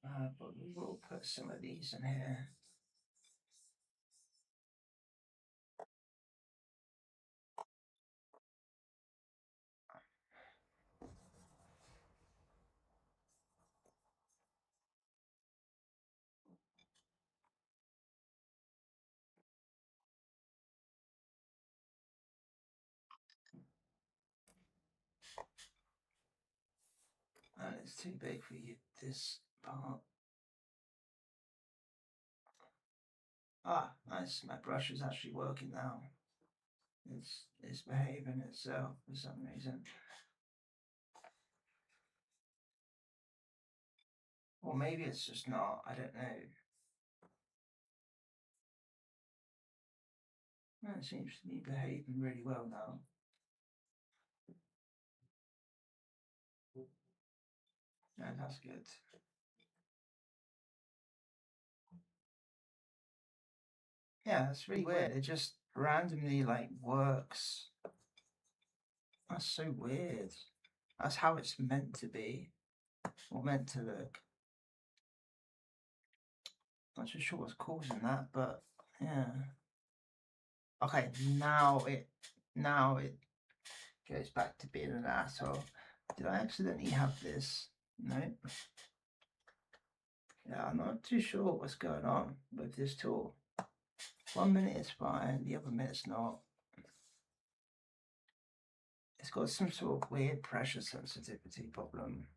But we will put some of these in here. And it's too big for you, this part. Ah, nice. My brush is actually working now. It's behaving itself for some reason. Or maybe it's just not, I don't know. Well, it seems to be behaving really well now. Yeah, that's good. Yeah, that's really weird. It just randomly like works. That's so weird. That's how it's meant to be, or meant to look. Not too sure what's causing that, but yeah. Okay, now it goes back to being an asshole. Did I accidentally have this? No. Yeah, I'm not too sure what's going on with this tool. 1 minute it's fine, the other minute's not. It's got some sort of weird pressure sensitivity problem.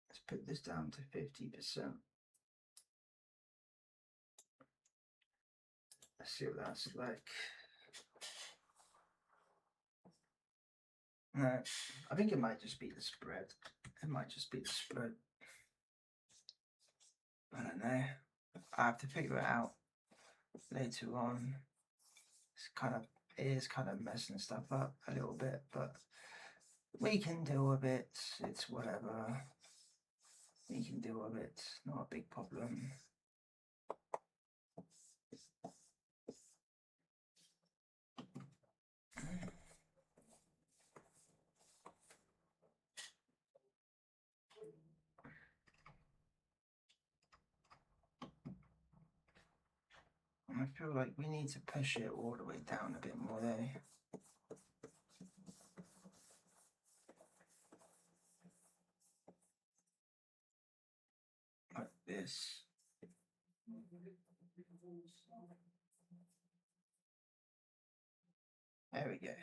Let's put this down to 50%. Let's see what that's like. No, I think it might just be the spread. It might just be the spread. I don't know. I have to figure it out later on. It is kind of messing stuff up a little bit, but we can deal with it. It's whatever. We can deal with it. Not a big problem. I feel like we need to push it all the way down a bit more there. Like this. There we go.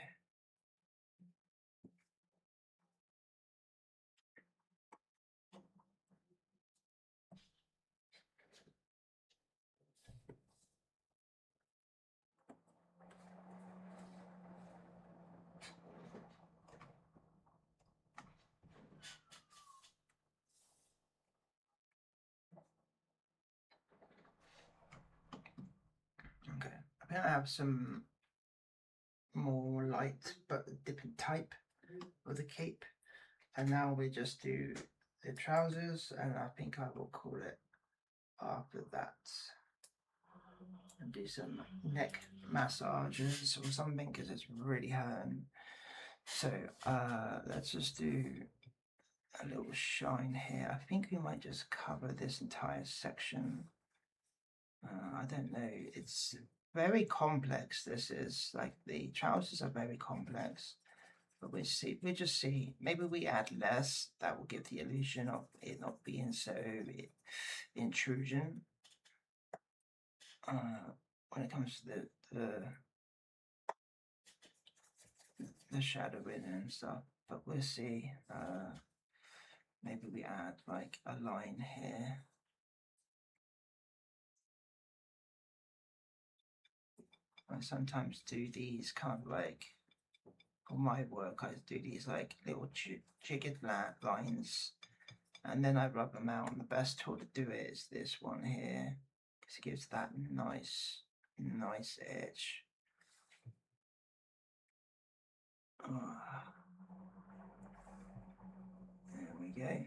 Okay, I think I have some more light but a different type of the cape. And now we just do the trousers, and I think I will call it after that. And do some neck massages or something because it's really hurting. So let's just do a little shine here. I think we might just cover this entire section. I don't know. It's very complex. This is like the trousers are very complex. But we just see, maybe we add less, that will give the illusion of it not being so intrusion. When it comes to the shadowing and stuff, but we'll see. maybe we add like a line here. I sometimes do these kind of like, for my work, I do these like little jiggered lines, and then I rub them out. And the best tool to do it is this one here, because it gives that nice edge. There we go.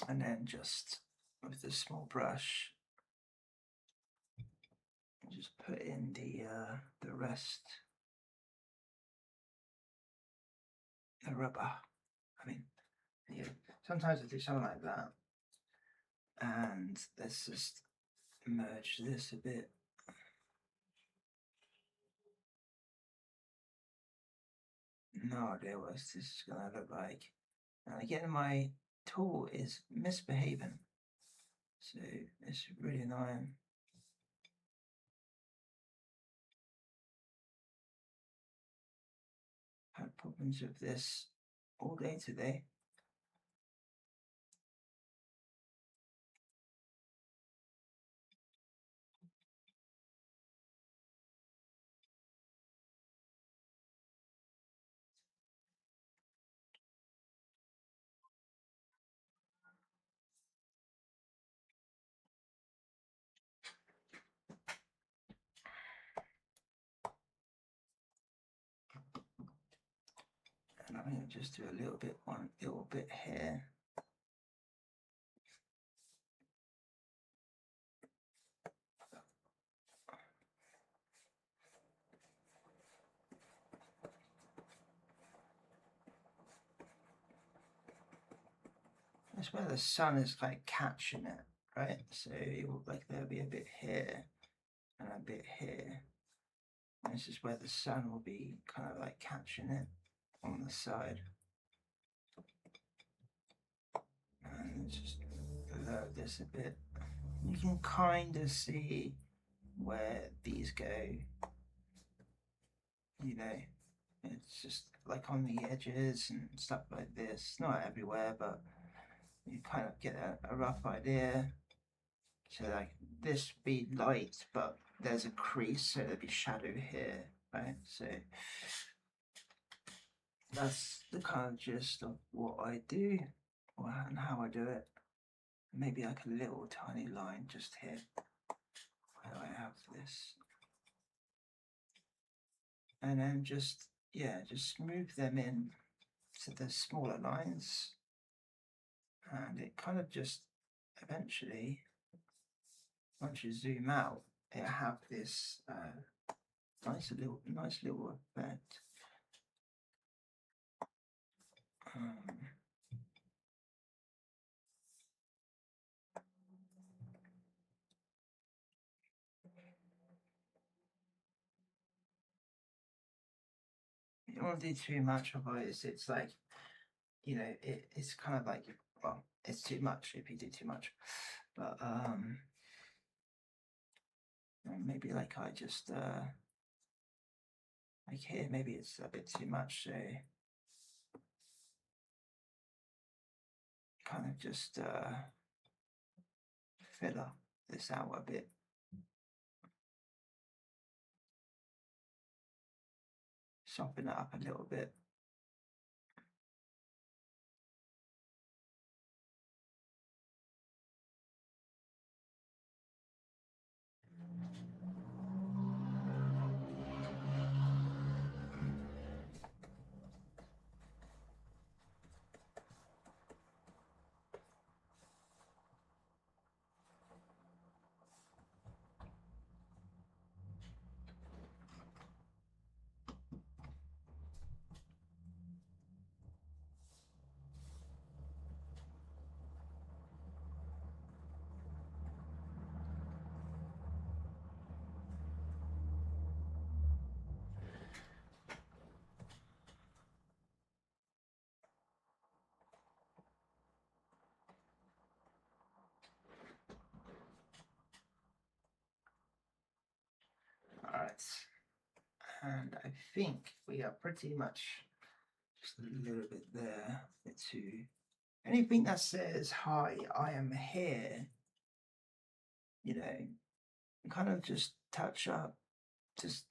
And then just with the small brush, just put in the rest, the rubber. I mean, yeah, sometimes I do something like that. And let's just merge this a bit. No idea what this is gonna look like. And again, my tool is misbehaving, so it's really annoying. Had problems with this all day today. And I'm going to just do one little bit here. That's where the sun is like catching it, right? So you'll, like there'll be a bit here and a bit here. And this is where the sun will be kind of like catching it on the side. And just load this a bit. You can kind of see where these go. You know, it's just like on the edges and stuff like this. Not everywhere, but you kind of get a rough idea. So like this be light, but there's a crease, so there'll be shadow here, right? So that's the kind of gist of what I do and how I do it. Maybe like a little tiny line just here where I have this. And then just, yeah, just smooth them in to the smaller lines. And it kind of just eventually, once you zoom out, it have this nice little effect. You don't want to do too much of it. It's like, you know, it's kind of like, well, it's too much if you do too much. But maybe like I just like here, maybe it's a bit too much, so kind of just fill up this out a bit. Soften it up a little bit. All right. And I think we are pretty much just a little bit there. To anything that says, "Hi, I am here," you know, kind of just touch up, just,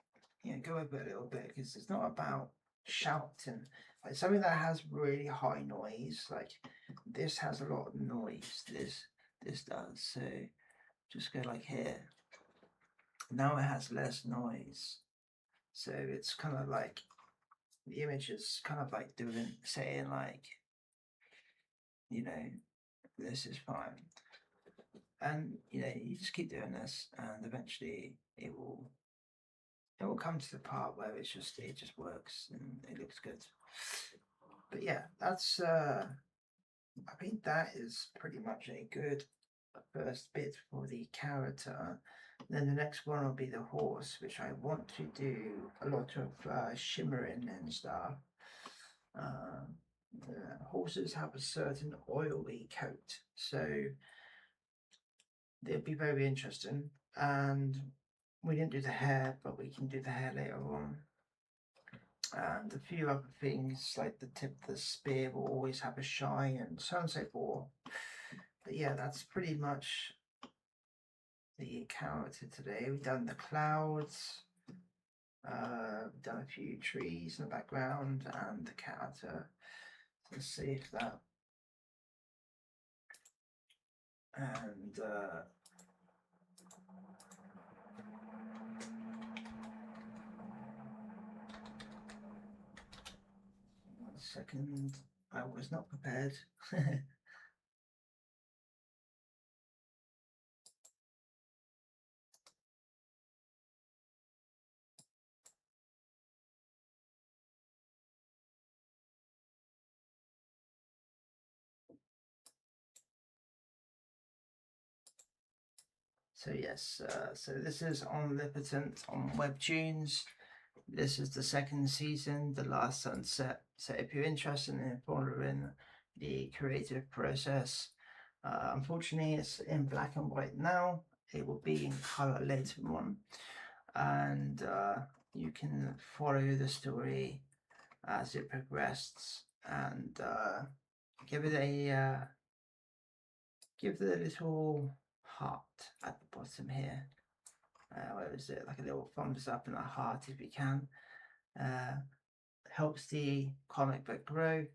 go over it a little bit, because it's not about shouting. Like something that has really high noise, like this has a lot of noise. This does. So just go like here. Now it has less noise. So it's kind of like the image is kind of like saying like, this is fine. And you just keep doing this, and eventually it will come to the part where it just works and it looks good. But yeah, that's I think that is pretty much a good first bit for the character. Then the next one will be the horse, which I want to do a lot of shimmering and stuff. Horses have a certain oily coat, so they'll be very interesting. And we didn't do the hair, but we can do the hair later on. And a few other things, like the tip of the spear will always have a shine, and so on and so forth. But yeah, that's pretty much the character today. We've done the clouds, we've done a few trees in the background, and the character. Let's see if that. And 1 second, I was not prepared. So yes, so this is Omnipotent on Webtoons. This is the second season, The Last Sunset. So if you're interested in following the creative process, unfortunately it's in black and white now. It will be in color later on, and you can follow the story as it progresses, and give it a little heart at the bottom here. Where is it? Like a little thumbs up and a heart if you can. Helps the comic book grow.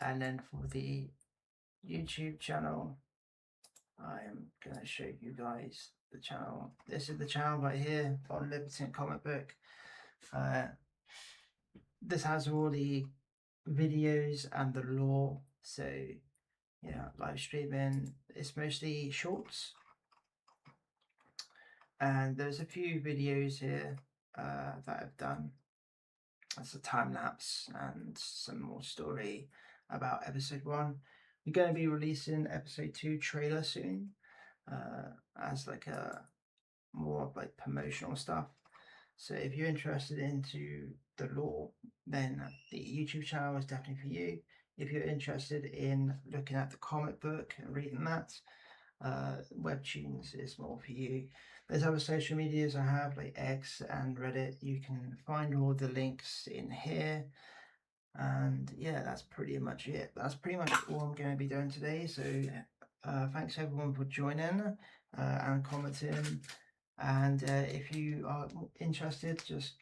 And then for the YouTube channel, I'm going to show you guys the channel. This is the channel right here on Omnipotent Comic Book. This has all the videos and the lore. So yeah, live streaming. It's mostly shorts. And there's a few videos here that I've done. That's a time lapse and some more story about episode 1. We're going to be releasing episode 2 trailer soon, as like a more of like promotional stuff. So if you're interested into the lore, then the YouTube channel is definitely for you. If you're interested in looking at the comic book and reading that, Webtoons is more for you. There's other social medias I have, like X and Reddit. You can find all the links in here. And yeah, that's pretty much it. That's pretty much all I'm going to be doing today. So thanks everyone for joining and commenting. And if you are interested, just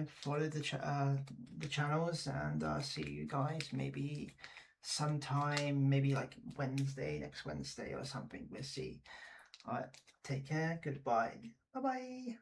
follow the channels, and see you guys maybe sometime, maybe like next Wednesday or something. We'll see. All right, take care. Goodbye. Bye bye.